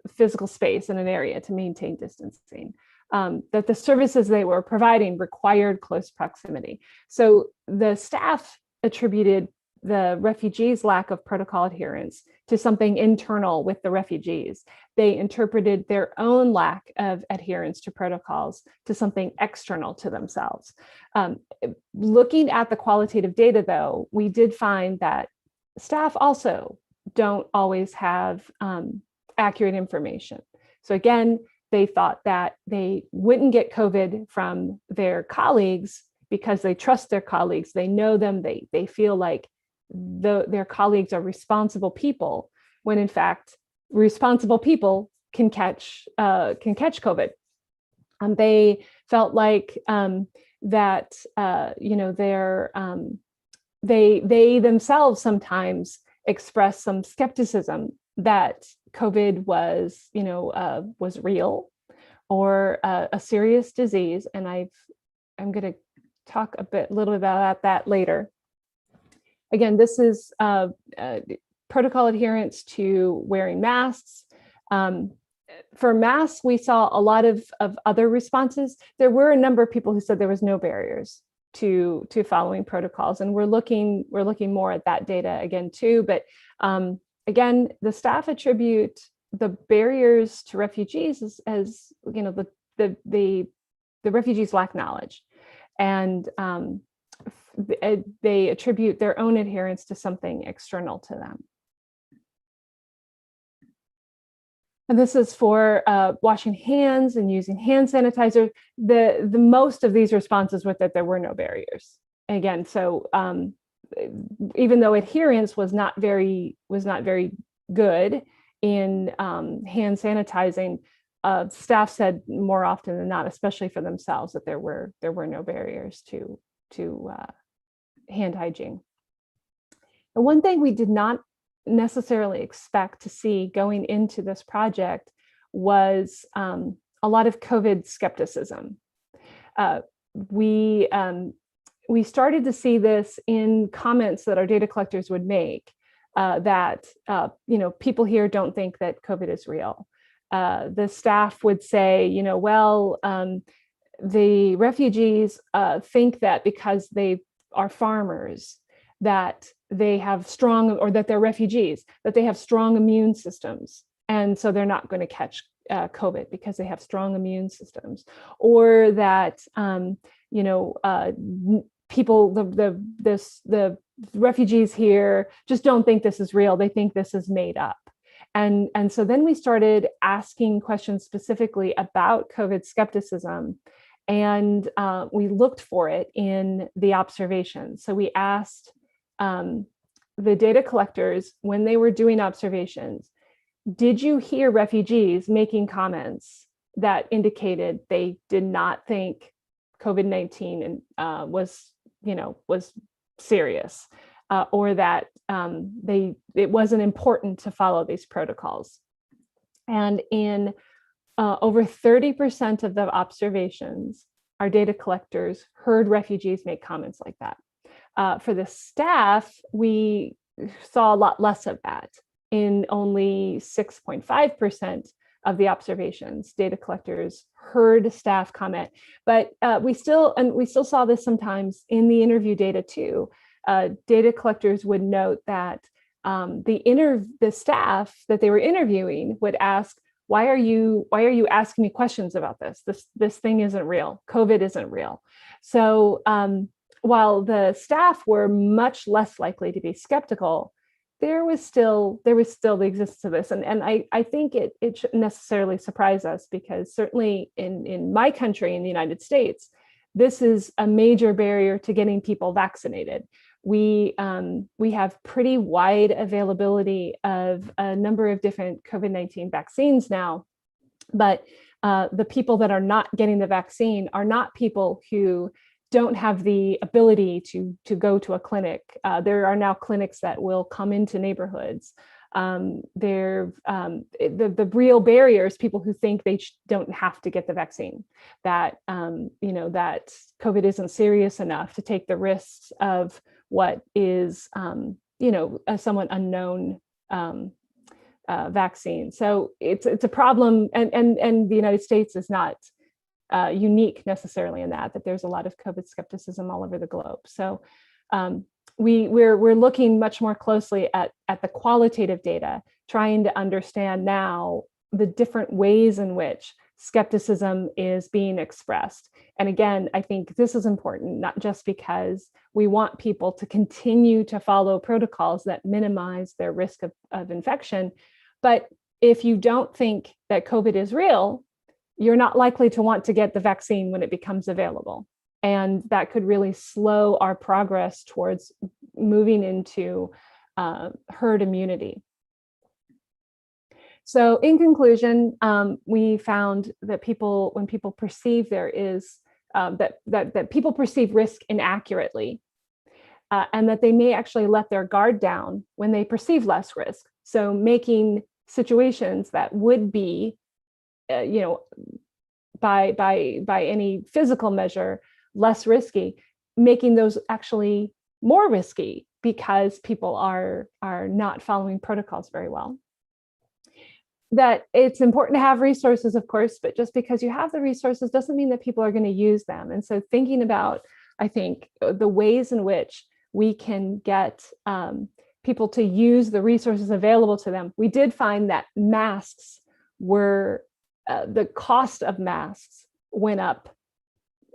physical space in an area to maintain distancing, that the services they were providing required close proximity. So the staff attributed the refugees' lack of protocol adherence to something internal with the refugees. They interpreted their own lack of adherence to protocols to something external to themselves. Looking at the qualitative data, though, we did find that staff also don't always have accurate information. So again, they thought that they wouldn't get COVID from their colleagues because they trust their colleagues. They know them. They feel like their colleagues are responsible people, when in fact, responsible people can catch COVID. They felt like that they themselves sometimes express some skepticism that COVID was real or a serious disease, and I'm going to talk a little bit about that later. Again, this is protocol adherence to wearing masks. For masks, we saw a lot of other responses. There were a number of people who said there was no barriers to following protocols, and we're looking more at that data again too. But again, the staff attribute the barriers to refugees as the refugees lack knowledge, and they attribute their own adherence to something external to them. And this is for washing hands and using hand sanitizer. The most of these responses were that there were no barriers. Again, so even though adherence was not very good in hand sanitizing, staff said more often than not, especially for themselves, that there were no barriers to hand hygiene. The one thing we did not necessarily expect to see going into this project was a lot of COVID skepticism. We started to see this in comments that our data collectors would make, that people here don't think that COVID is real. The staff would say, well, the refugees think that because they are farmers, that they have strong, or that they're refugees, that they have strong immune systems. And so they're not going to catch COVID because they have strong immune systems. Or that, people, the refugees here just don't think this is real. They think this is made up. And so then we started asking questions specifically about COVID skepticism, and we looked for it in the observations. So we asked the data collectors, when they were doing observations, did you hear refugees making comments that indicated they did not think COVID-19 was serious, or that it wasn't important to follow these protocols? And in over 30% of the observations, our data collectors heard refugees make comments like that. For the staff, we saw a lot less of that. In only 6.5% of the observations, data collectors heard staff comment. But we still saw this sometimes in the interview data too. Data collectors would note that the staff that they were interviewing would ask, why are you asking me questions about this? This thing isn't real. COVID isn't real. So while the staff were much less likely to be skeptical, there was still the existence of this. And I think it shouldn't necessarily surprise us, because certainly in my country, in the United States, this is a major barrier to getting people vaccinated. We have pretty wide availability of a number of different COVID-19 vaccines now, but the people that are not getting the vaccine are not people who don't have the ability to go to a clinic. There are now clinics that will come into neighborhoods. The real barriers, people who think they don't have to get the vaccine, that that COVID isn't serious enough to take the risks of what is a somewhat unknown vaccine. So it's a problem, and the United States is not unique necessarily in that there's a lot of COVID skepticism all over the globe. So we're looking much more closely at the qualitative data, trying to understand now the different ways in which skepticism is being expressed. And again, I think this is important, not just because we want people to continue to follow protocols that minimize their risk of infection, but if you don't think that COVID is real, you're not likely to want to get the vaccine when it becomes available. And that could really slow our progress towards moving into herd immunity. So in conclusion, we found that when people perceive there is, that people perceive risk inaccurately, and that they may actually let their guard down when they perceive less risk. So making situations that would be, by any physical measure, less risky, making those actually more risky because people are not following protocols very well. That it's important to have resources, of course, but just because you have the resources doesn't mean that people are going to use them. And so thinking about, I think, the ways in which we can get people to use the resources available to them. We did find that masks were, the cost of masks went up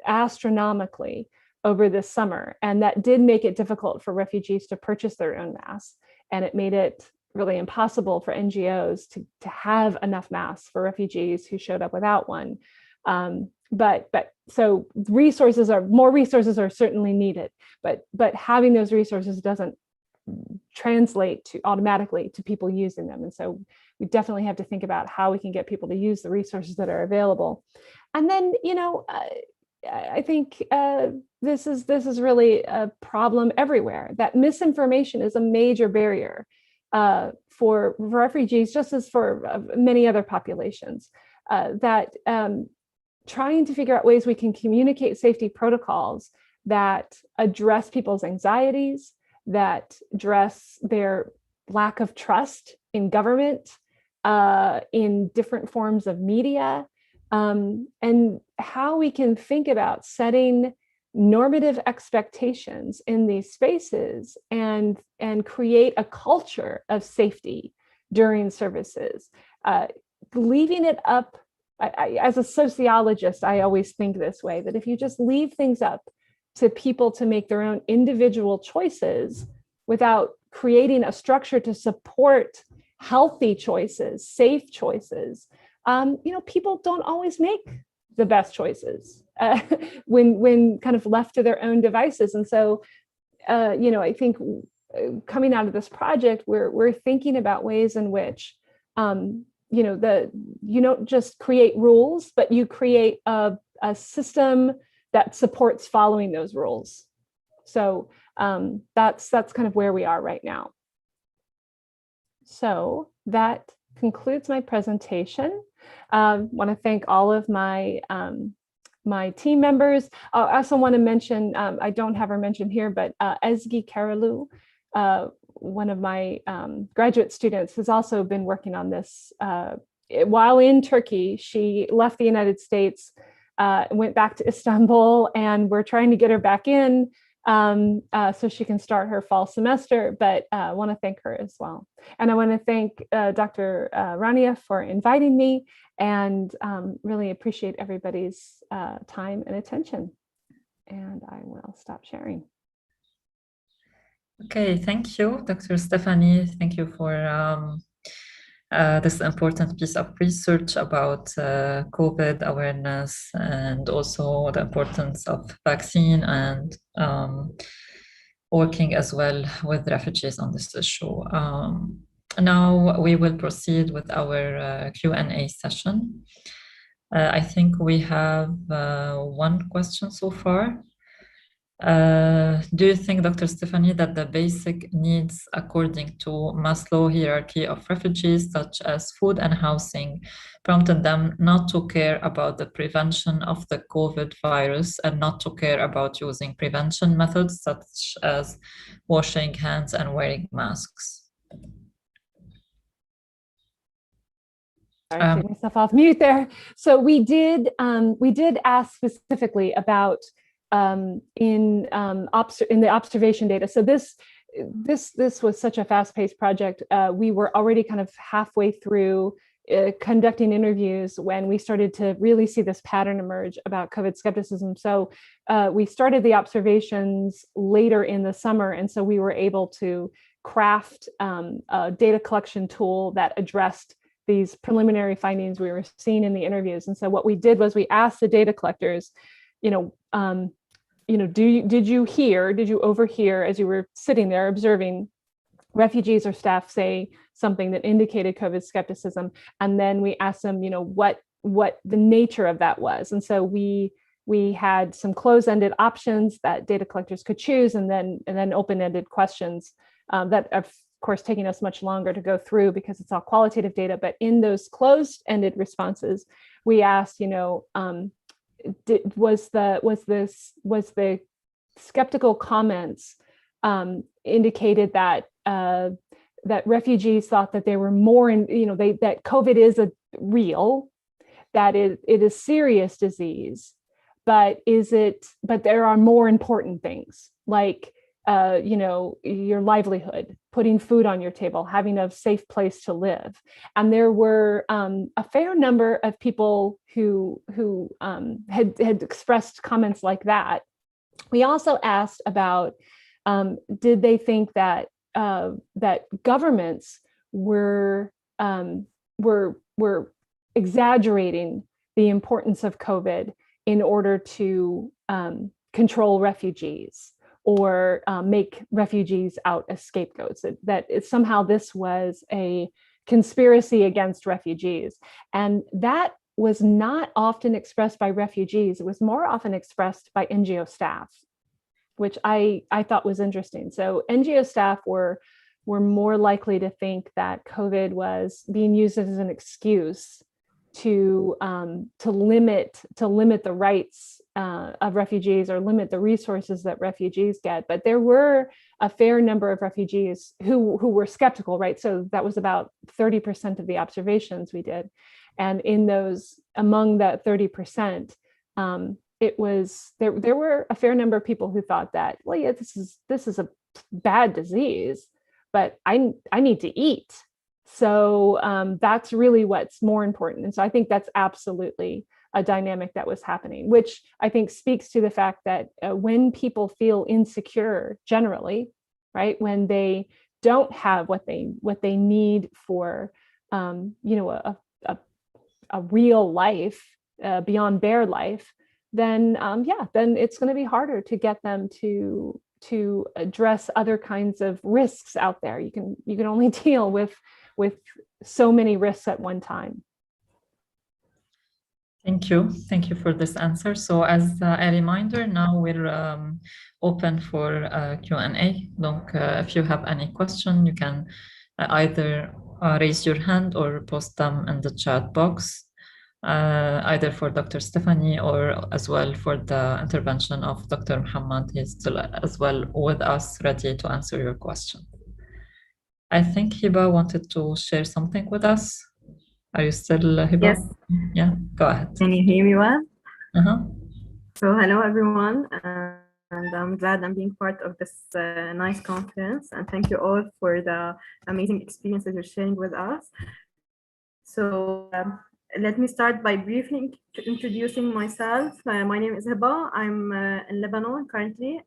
astronomically over this summer. And that did make it difficult for refugees to purchase their own masks. And it made it really impossible for NGOs to have enough masks for refugees who showed up without one. But so more resources are certainly needed, but having those resources doesn't translate automatically to people using them. And so we definitely have to think about how we can get people to use the resources that are available. And then, I think this is really a problem everywhere, that misinformation is a major barrier for refugees, just as for many other populations, that trying to figure out ways we can communicate safety protocols that address people's anxieties, that address their lack of trust in government, in different forms of media, and how we can think about setting normative expectations in these spaces and create a culture of safety during services. Leaving it up, as a sociologist, I always think this way, that if you just leave things up to people to make their own individual choices without creating a structure to support healthy choices, safe choices, people don't always make the best choices when kind of left to their own devices. And so, I think coming out of this project, we're thinking about ways in which, you don't just create rules, but you create a system that supports following those rules. So that's kind of where we are right now. So that concludes my presentation. Want to thank all of my my team members. I also want to mention, I don't have her mentioned here, but Ezgi Karalu, one of my graduate students, has also been working on this. While in Turkey, she left the United States, went back to Istanbul, and we're trying to get her back in so she can start her fall semester, but I want to thank her as well. And I want to thank Dr. Rania for inviting me, and really appreciate everybody's time and attention. And I will stop sharing. Okay, thank you, Dr. Stephanie. Thank you for this important piece of research about COVID awareness, and also the importance of vaccine, and working as well with refugees on this issue. Now we will proceed with our Q&A session. I think we have one question so far. Do you think, Dr. Stephanie, that the basic needs according to Maslow hierarchy of refugees, such as food and housing, prompted them not to care about the prevention of the COVID virus and not to care about using prevention methods such as washing hands and wearing masks? Sorry, take myself off mute there. So we did ask specifically about in the observation data. So this was such a fast-paced project. We were already kind of halfway through conducting interviews when we started to really see this pattern emerge about COVID skepticism. So we started the observations later in the summer, and so we were able to craft a data collection tool that addressed these preliminary findings we were seeing in the interviews. And so what we did was we asked the data collectors, did you overhear as you were sitting there observing refugees or staff say something that indicated COVID skepticism? And then we asked them, what the nature of that was. And so we had some closed-ended options that data collectors could choose, and then open-ended questions that of course taking us much longer to go through because it's all qualitative data. But in those closed-ended responses, we asked, was the skeptical comments indicated that that refugees thought that they were more that COVID is real, that it is serious disease, but there are more important things like your livelihood, putting food on your table, having a safe place to live. And there were a fair number of people who had expressed comments like that. We also asked about did they think that that governments were exaggerating the importance of COVID in order to control refugees or make refugees out as scapegoats, that somehow this was a conspiracy against refugees. And that was not often expressed by refugees. It was more often expressed by NGO staff, which I thought was interesting. So NGO staff were more likely to think that COVID was being used as an excuse to limit the rights of refugees or limit the resources that refugees get. But there were a fair number of refugees who were skeptical, right? So that was about 30% of the observations we did. And in those, among that 30%, there were a fair number of people who thought that, well, yeah, this is a bad disease, but I need to eat. So that's really what's more important. And so I think that's absolutely a dynamic that was happening, which I think speaks to the fact that when people feel insecure generally, right, when they don't have what they need for a real life beyond bare life, then then it's going to be harder to get them to address other kinds of risks out there. You can only deal with so many risks at one time. Thank you for this answer. So as a reminder, now we're open for Q&A. Donc, if you have any question, you can either raise your hand or post them in the chat box, either for Dr. Stephanie or as well for the intervention of Dr. Muhammad. He's still as well with us, ready to answer your question. I think Hiba wanted to share something with us. Are you still Hiba? Yes. Yeah, go ahead. Can you hear me well? Uh-huh. So hello everyone, and I'm glad I'm being part of this nice conference, and thank you all for the amazing experiences you're sharing with us. So let me start by briefly introducing myself. My name is Hiba. I'm in Lebanon currently.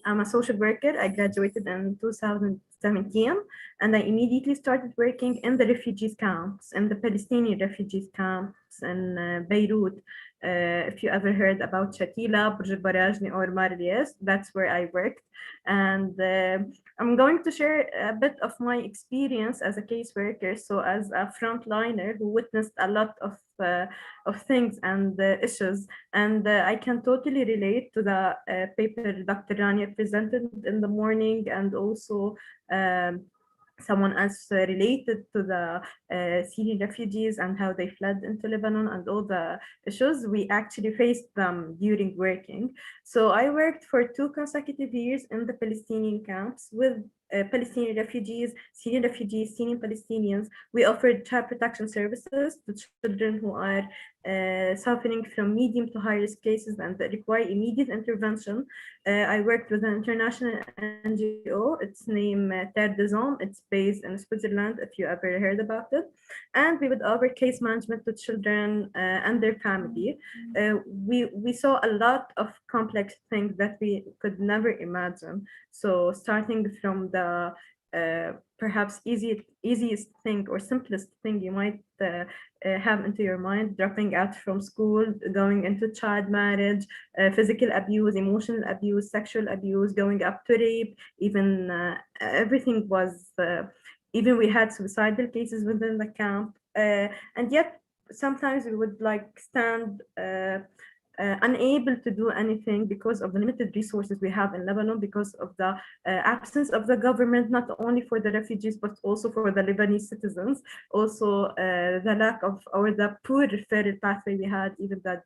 I'm a social worker. I graduated in 2017, and I immediately started working in the refugees camps, in the Palestinian refugees camps in Beirut. If you ever heard about Shatila, Burj al-Barajni, or Mar el-Yes, that's where I worked. And I'm going to share a bit of my experience as a caseworker, so as a frontliner who witnessed a lot of things and issues. And I can totally relate to the paper Dr. Rania presented in the morning, and also someone else related to the Syrian refugees and how they fled into Lebanon and all the issues. We actually faced them during working. So I worked for 2 consecutive years in the Palestinian camps with Palestinian refugees, Syrian Palestinians. We offered child protection services to children who are suffering from medium to high risk cases and that require immediate intervention. I worked with an international NGO. Its name Terre des Hommes. It's based in Switzerland, if you ever heard about it. And we would offer case management to children and their family. We saw a lot of complex things that we could never imagine. So starting from the perhaps easiest thing or simplest thing you might have into your mind, dropping out from school, going into child marriage, physical abuse, emotional abuse, sexual abuse, going up to rape, even everything was, even we had suicidal cases within the camp. And yet sometimes we would like stand unable to do anything because of the limited resources we have in Lebanon, because of the absence of the government, not only for the refugees, but also for the Lebanese citizens. Also, the lack of, or the poor referral pathway we had, even the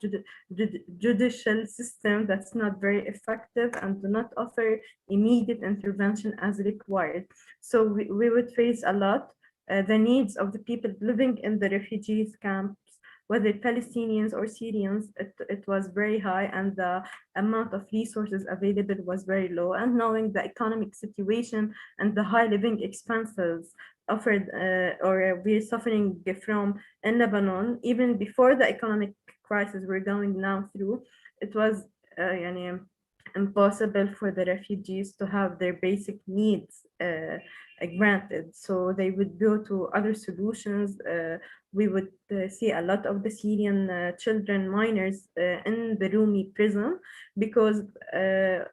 judicial system that's not very effective and do not offer immediate intervention as required. So we would face a lot. The needs of the people living in the refugees camps, whether Palestinians or Syrians, it was very high, and the amount of resources available was very low. And knowing the economic situation and the high living expenses offered or we're suffering from in Lebanon, even before the economic crisis we're going now through, it was impossible for the refugees to have their basic needs granted. So they would go to other solutions. We would see a lot of the Syrian children, minors in the Rumi prison, because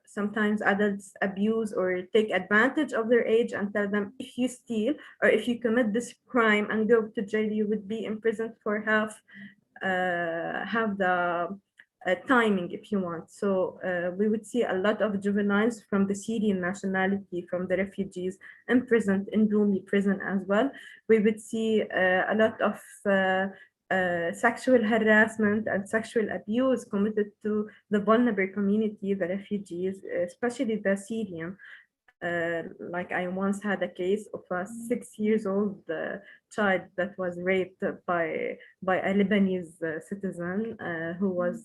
sometimes adults abuse or take advantage of their age and tell them, if you steal or if you commit this crime and go to jail, you would be imprisoned for half the timing, if you want. So we would see a lot of juveniles from the Syrian nationality, from the refugees, imprisoned in Rumi prison as well. We would see a lot of sexual harassment and sexual abuse committed to the vulnerable community, the refugees, especially the Syrian. Like I once had a case of a 6-year-old child that was raped by a Lebanese citizen who was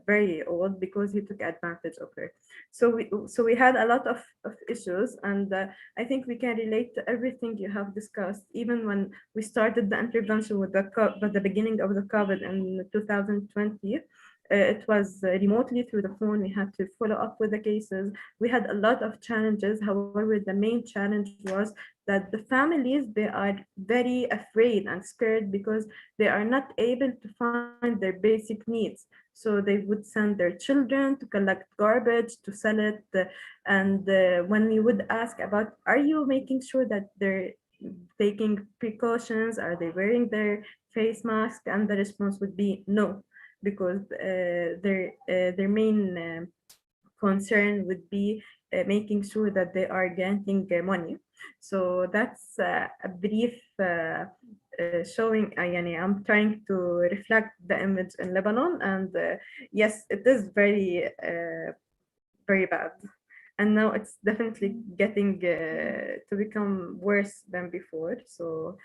very old, because he took advantage of her. So we had a lot of issues, and I think we can relate to everything you have discussed. Even when we started the intervention with the beginning of the COVID in 2020, it was remotely through the phone. We had to follow up with the cases. We had a lot of challenges. However, the main challenge was that the families, they are very afraid and scared because they are not able to find their basic needs. So they would send their children to collect garbage, to sell it. And when we would ask about, are you making sure that they're taking precautions? Are they wearing their face mask? And the response would be no, because their main concern would be making sure that they are getting money. So that's a brief showing. I'm trying to reflect the image in Lebanon, and yes, it is very very bad, and now it's definitely getting to become worse than before. So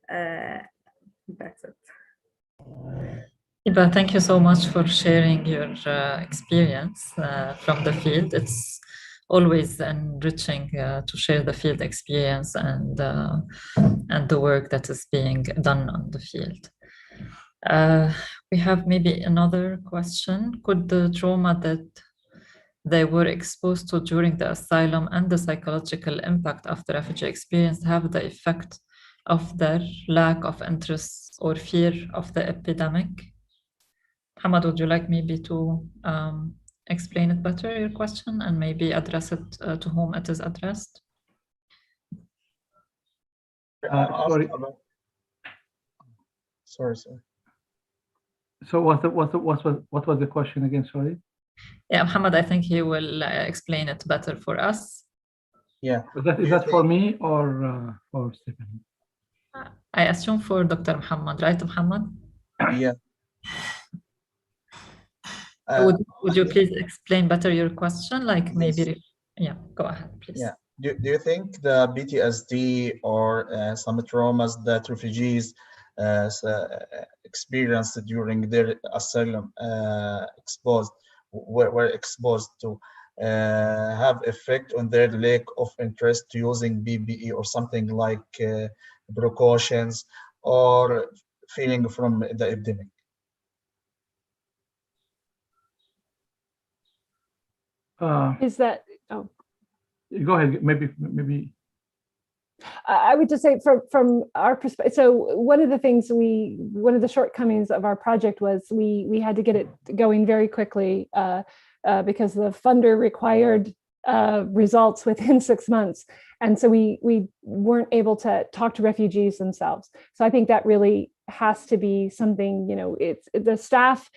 that's it. Iba, thank you so much for sharing your experience from the field. It's always enriching to share the field experience and the work that is being done on the field. We have maybe another question. Could the trauma that they were exposed to during the asylum and the psychological impact of the refugee experience have the effect of their lack of interest or fear of the epidemic? Hamad, would you like maybe to explain it better, your question, and maybe address it to whom it is addressed? Sorry. So what was the question again? Sorry. Yeah, Muhammad, I think he will explain it better for us. Yeah. Is that for me or for Stephanie? I assume for Dr. Muhammad, right, Muhammad? Yeah. Would you please explain better your question? Like maybe, yeah, go ahead, please. Yeah. Do you think the PTSD or some traumas that refugees experienced during their asylum were exposed to have effect on their lack of interest to using PPE or something like precautions or feeling from the epidemic. Is that, oh. Go ahead, maybe. I would just say from our perspective, so one of the shortcomings of our project was we had to get it going very quickly because the funder required results within 6 months. And so we weren't able to talk to refugees themselves. So I think that really has to be something, it's the staff,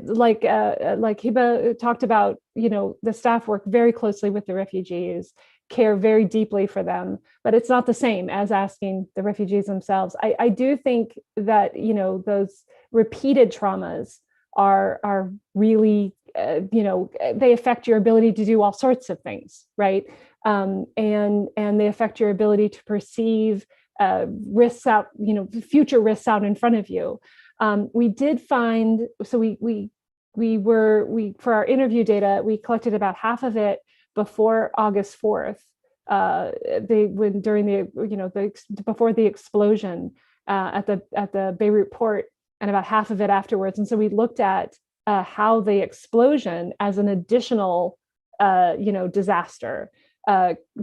like Hiba talked about, the staff work very closely with the refugees, care very deeply for them, but it's not the same as asking the refugees themselves. I do think that, those repeated traumas are really, they affect your ability to do all sorts of things, right? And they affect your ability to perceive risks out, future risks out in front of you. We did find, so we for our interview data, we collected about half of it before August 4th, before the explosion at the Beirut port, and about half of it afterwards. And so we looked at how the explosion as an additional, disaster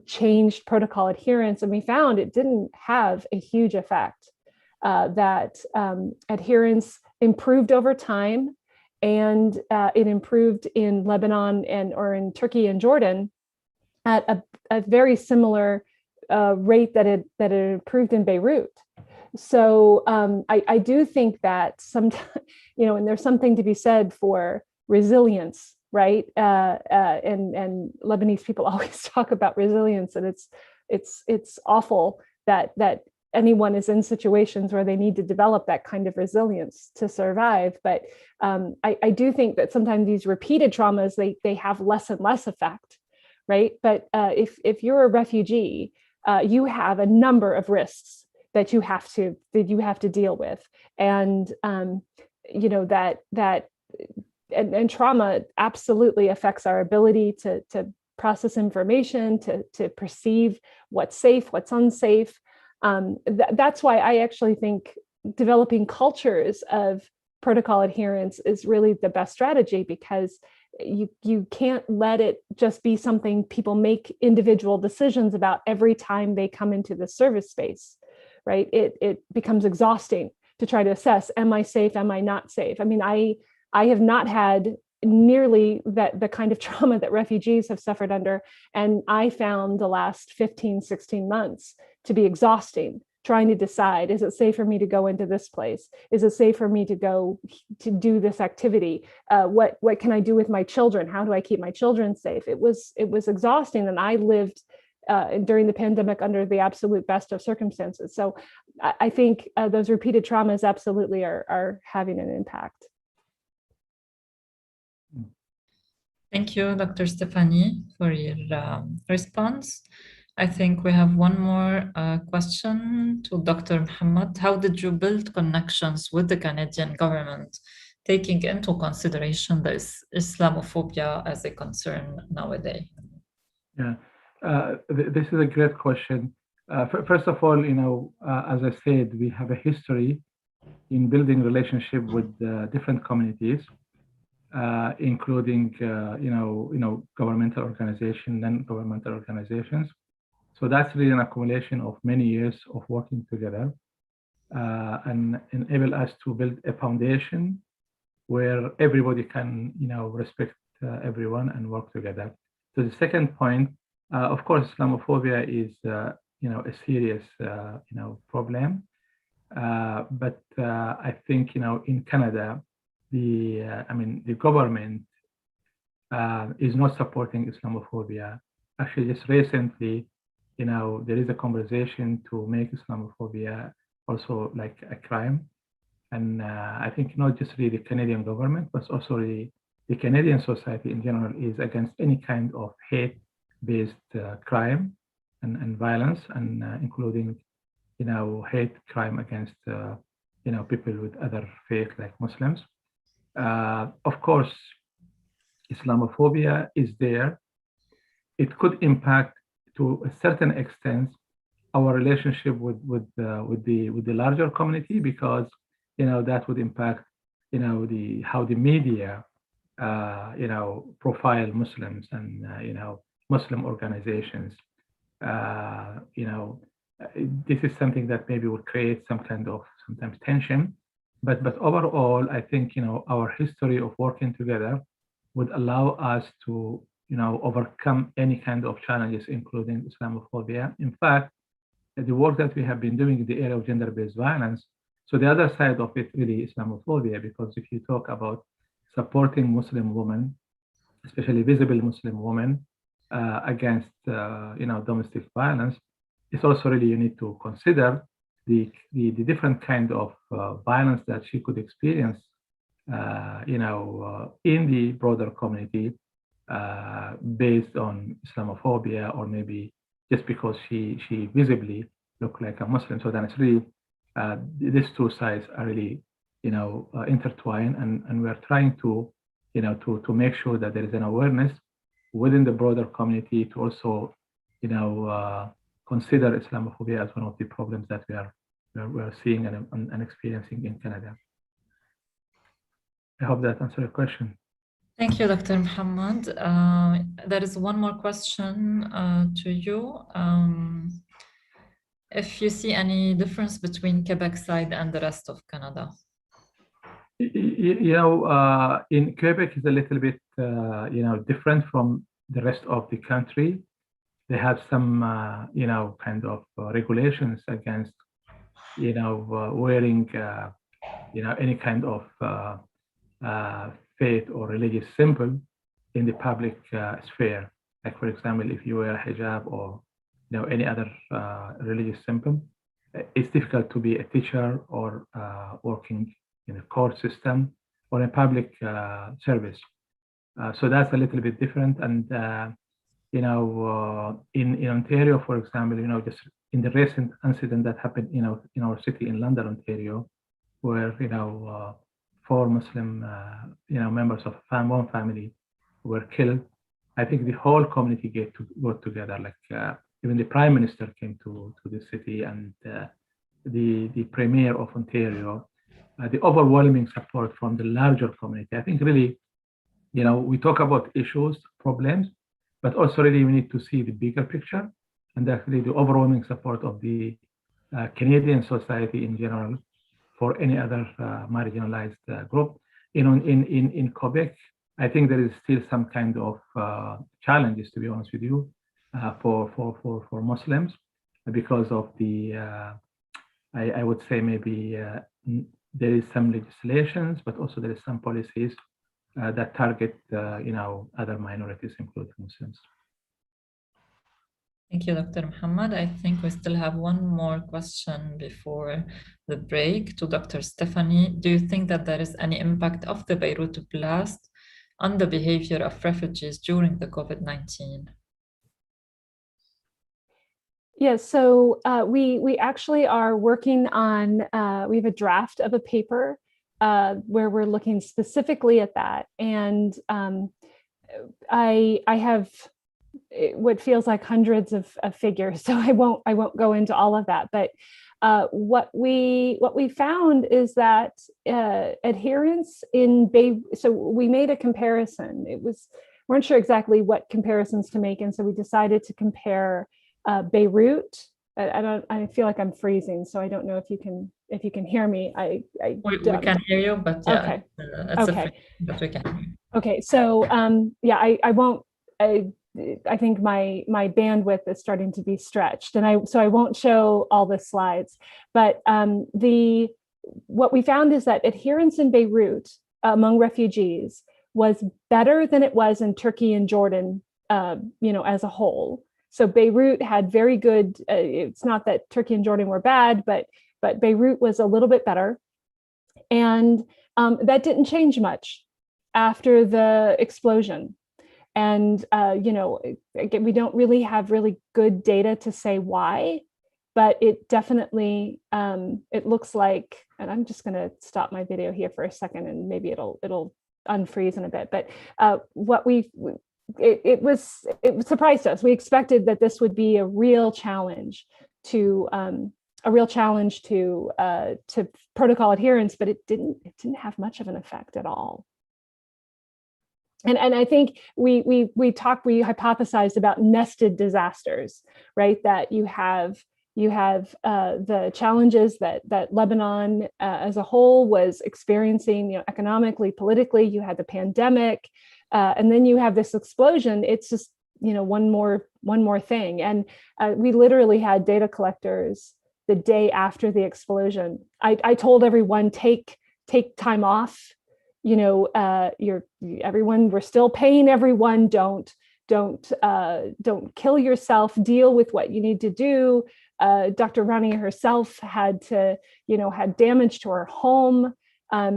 changed protocol adherence, and we found it didn't have a huge effect. That adherence improved over time, and it improved in Lebanon or in Turkey and Jordan at a very similar rate that it improved in Beirut. So I do think that sometimes, and there's something to be said for resilience, right? And Lebanese people always talk about resilience, and it's awful that anyone is in situations where they need to develop that kind of resilience to survive. But I do think that sometimes these repeated traumas, they have less and less effect, right? But if you're a refugee, you have a number of risks that you have to deal with, and and trauma absolutely affects our ability to process information, to perceive what's safe, what's unsafe. That's why I actually think developing cultures of protocol adherence is really the best strategy, because you can't let it just be something people make individual decisions about every time they come into the service space, right? It becomes exhausting to try to assess, am I safe, am I not safe? I mean, I have not had nearly the kind of trauma that refugees have suffered under, and I found the last 15, 16 months to be exhausting, trying to decide, is it safe for me to go into this place? Is it safe for me to go to do this activity? What can I do with my children? How do I keep my children safe? It was exhausting, and I lived during the pandemic under the absolute best of circumstances. So I think those repeated traumas absolutely are having an impact. Thank you, Dr. Stefani, for your response. I think we have one more question to Dr. Muhammad. How did you build connections with the Canadian government, taking into consideration the Islamophobia as a concern nowadays? Yeah, this is a great question. First of all, as I said, we have a history in building relationship with different communities, including governmental organizations, non-governmental organizations. So that's really an accumulation of many years of working together, and enable us to build a foundation where everybody can respect everyone and work together. So the second point, of course, Islamophobia is a serious problem, but I think in Canada, the government is not supporting Islamophobia. Actually, just recently, there is a conversation to make Islamophobia also like a crime. And I think not just really the Canadian government, but also the Canadian society in general is against any kind of hate-based crime and violence, and including hate crime against, people with other faith like Muslims. Of course, Islamophobia is there. It could impact to a certain extent our relationship with the larger community, because that would impact how the media profile Muslims and Muslim organizations. This is something that maybe would create some kind of sometimes tension, but overall I think our history of working together would allow us to overcome any kind of challenges, including Islamophobia. In fact, the work that we have been doing in the area of gender-based violence, so the other side of it really is Islamophobia, because if you talk about supporting Muslim women, especially visible Muslim women, against domestic violence, it's also really you need to consider the different kind of violence that she could experience in the broader community, based on Islamophobia, or maybe just because she visibly looked like a Muslim. So then it's really these two sides are really intertwined, and we're trying to to make sure that there is an awareness within the broader community to also consider Islamophobia as one of the problems that we are seeing and experiencing in Canada. I hope that answers your question. Thank you, Dr. Muhammad. There is one more question to you. If you see any difference between Quebec side and the rest of Canada? In Quebec is a little bit, different from the rest of the country. They have some, kind of regulations against, wearing, any kind of faith or religious symbol in the public sphere. Like, for example, if you wear hijab or any other religious symbol, it's difficult to be a teacher or working in a court system or a public service. So that's a little bit different. And in Ontario, for example, just in the recent incident that happened, in our city in London, Ontario, where 4 Muslim, members of one family were killed. I think the whole community get to work together. Like even the Prime Minister came to the city, and the Premier of Ontario. The overwhelming support from the larger community. I think really, we talk about issues, problems, but also really we need to see the bigger picture, and actually the overwhelming support of the Canadian society in general for any other marginalized group. In Quebec, I think there is still some kind of challenges, to be honest with you, for Muslims, because of the, I would say maybe there is some legislations, but also there is some policies that target, other minorities, including Muslims. Thank you, Dr. Muhammad. I think we still have one more question before the break to Dr. Stephanie. Do you think that there is any impact of the Beirut blast on the behavior of refugees during the COVID-19? Yes, so we actually are working on, we have a draft of a paper where we're looking specifically at that. And I have what feels like hundreds of figures, so I won't go into all of that. But what we found is that adherence in so we made a comparison. Weren't sure exactly what comparisons to make, and so we decided to compare Beirut. I feel like I'm freezing, so I don't know if you can hear me. We can hear you, but yeah, okay. It's okay. but we can hear you. Okay, so yeah, I won't. I think my bandwidth is starting to be stretched, and so I won't show all the slides. But what we found is that adherence in Beirut among refugees was better than it was in Turkey and Jordan, as a whole. So Beirut had very good. It's not that Turkey and Jordan were bad, but Beirut was a little bit better, and that didn't change much after the explosion. And again, we don't really have really good data to say why, but it definitely, it looks like, and I'm just gonna stop my video here for a second and maybe it'll unfreeze in a bit, but what it surprised us. We expected that this would be a real challenge to protocol adherence, but it didn't have much of an effect at all. And I think we hypothesized about nested disasters, right? That you have the challenges that Lebanon as a whole was experiencing, economically, politically. You had the pandemic, and then you have this explosion. It's just one more thing. And we literally had data collectors the day after the explosion. I told everyone, take time off. Everyone, we're still paying everyone. Don't kill yourself. Deal with what you need to do. Dr. Rani herself had damage to her home.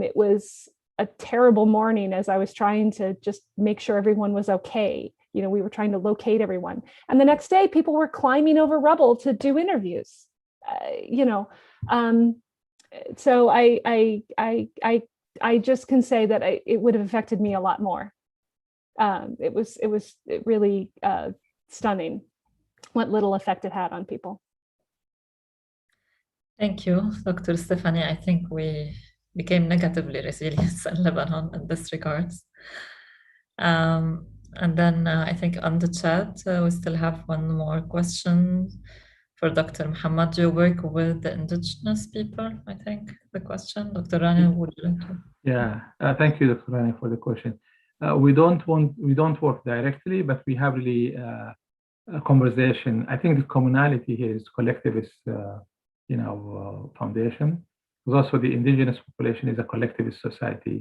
It was a terrible morning as I was trying to just make sure everyone was okay. We were trying to locate everyone. And the next day, people were climbing over rubble to do interviews. So I just can say that it would have affected me a lot more. It was really stunning what little effect it had on people. Thank you, Dr. Stephanie. I think we became negatively resilient in Lebanon in this regards. And then I think on the chat, we still have one more question for Dr. Muhammad. Do you work with the indigenous people? I think the question, Dr. Rani, would you like to? Yeah, thank you, Dr. Rani, for the question. We don't work directly, but we have really a conversation. I think the commonality here is collectivist, foundation. Because also the indigenous population is a collectivist society.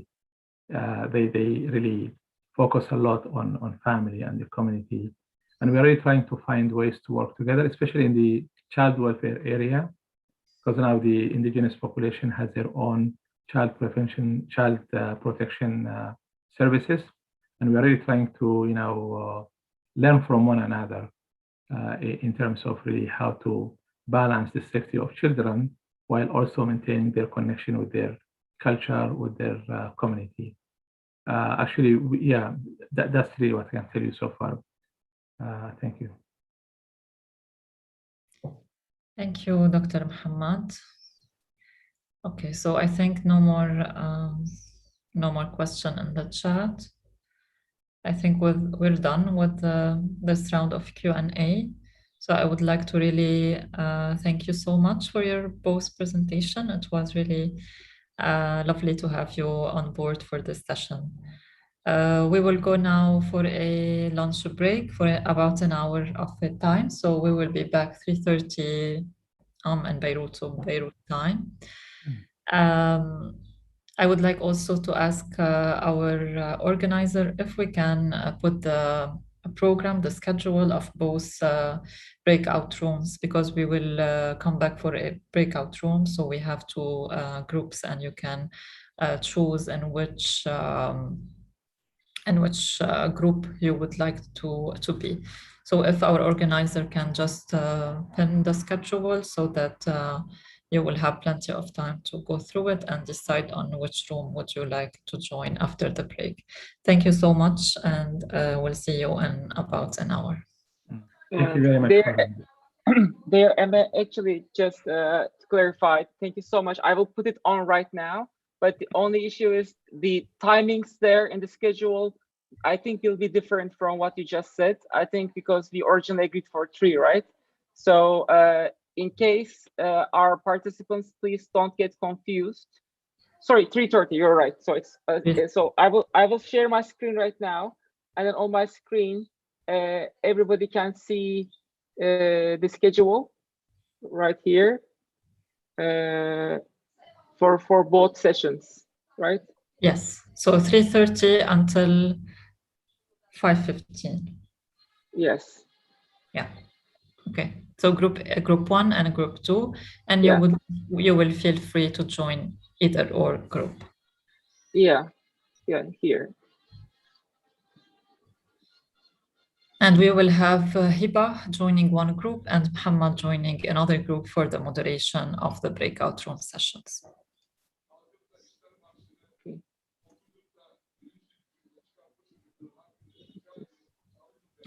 They really focus a lot on family and the community. And we're really trying to find ways to work together, especially in the child welfare area, because now the indigenous population has their own child protection services. And we're really trying to, learn from one another in terms of really how to balance the safety of children while also maintaining their connection with their culture, with their community. Actually, that's really what I can tell you so far. Thank you. Thank you, Dr. Muhammad. Okay, so I think no more question in the chat. I think we're done with this round of Q&A. So I would like to really thank you so much for your both presentation. It was really lovely to have you on board for this session. We will go now for a lunch break for about an hour of the time. So we will be back 3:30 in Beirut, so Beirut time. I would like also to ask our organizer if we can put the program, the schedule of both breakout rooms, because we will come back for a breakout room. So we have two groups, and you can choose in which group you would like to be. So if our organizer can just pin the schedule so that you will have plenty of time to go through it and decide on which room would you like to join after the break. Thank you so much, and we'll see you in about an hour. Thank you very much. Actually, just to clarify, thank you so much. I will put it on right now, but the only issue is the timings there in the schedule. I think it'll be different from what you just said. I think because we originally agreed for 3, right? So in case our participants, please don't get confused. Sorry, 3:30. You're right. So it's so I will share my screen right now, and then on my screen, everybody can see the schedule right here for both sessions, right? Yes. So 3:30 until 5:15. Yes. Yeah. Okay. So group 1 and group 2, and Yeah. you will feel free to join either or group. Yeah. Yeah. Here. And we will have Hiba joining one group and Muhammad joining another group for the moderation of the breakout room sessions.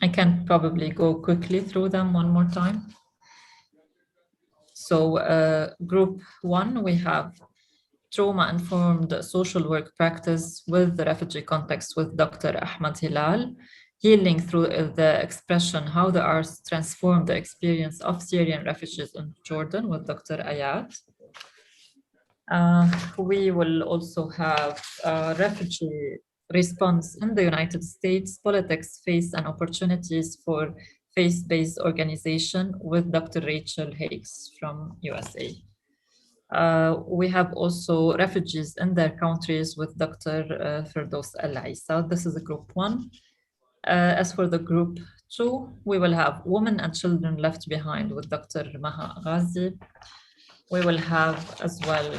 I can probably go quickly through them one more time. So group one, we have trauma-informed social work practice with the refugee context with Dr. Ahmed Hilal, healing through the expression how the arts transform the experience of Syrian refugees in Jordan with Dr. Ayat. We will also have refugee response in the United States, politics, face and opportunities for faith-based organization with Dr. Rachel Hakes from USA. We have also refugees in their countries with Dr. Firdaus Al-Isa. This is a group one. As for the group two, we will have women and children left behind with Dr. Maha Ghazi. We will have as well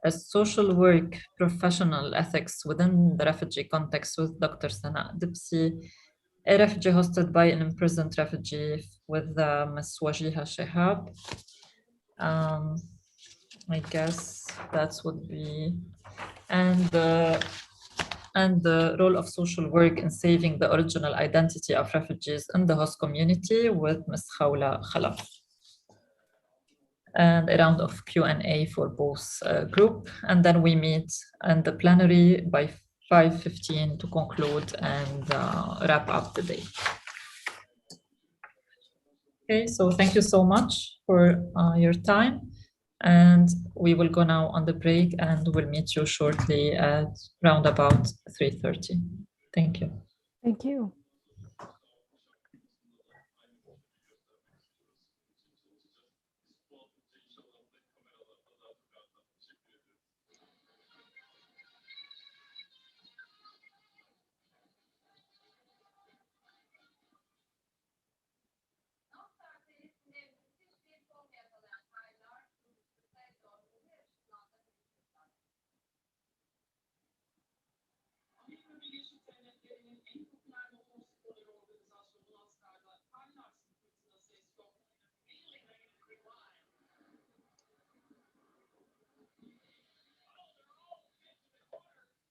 a social work professional ethics within the refugee context with Dr. Sana Dibsi, a refugee hosted by an imprisoned refugee with Ms. Wajiha Shihab. I guess that would be, and the role of social work in saving the original identity of refugees in the host community with Ms. Khawla Khalaf. And a round of Q&A for both group. And then we meet in the plenary by 5:15 to conclude and wrap up the day. Okay, so thank you so much for your time. And we will go now on the break and we'll meet you shortly at round about 3:30. Thank you. Thank you.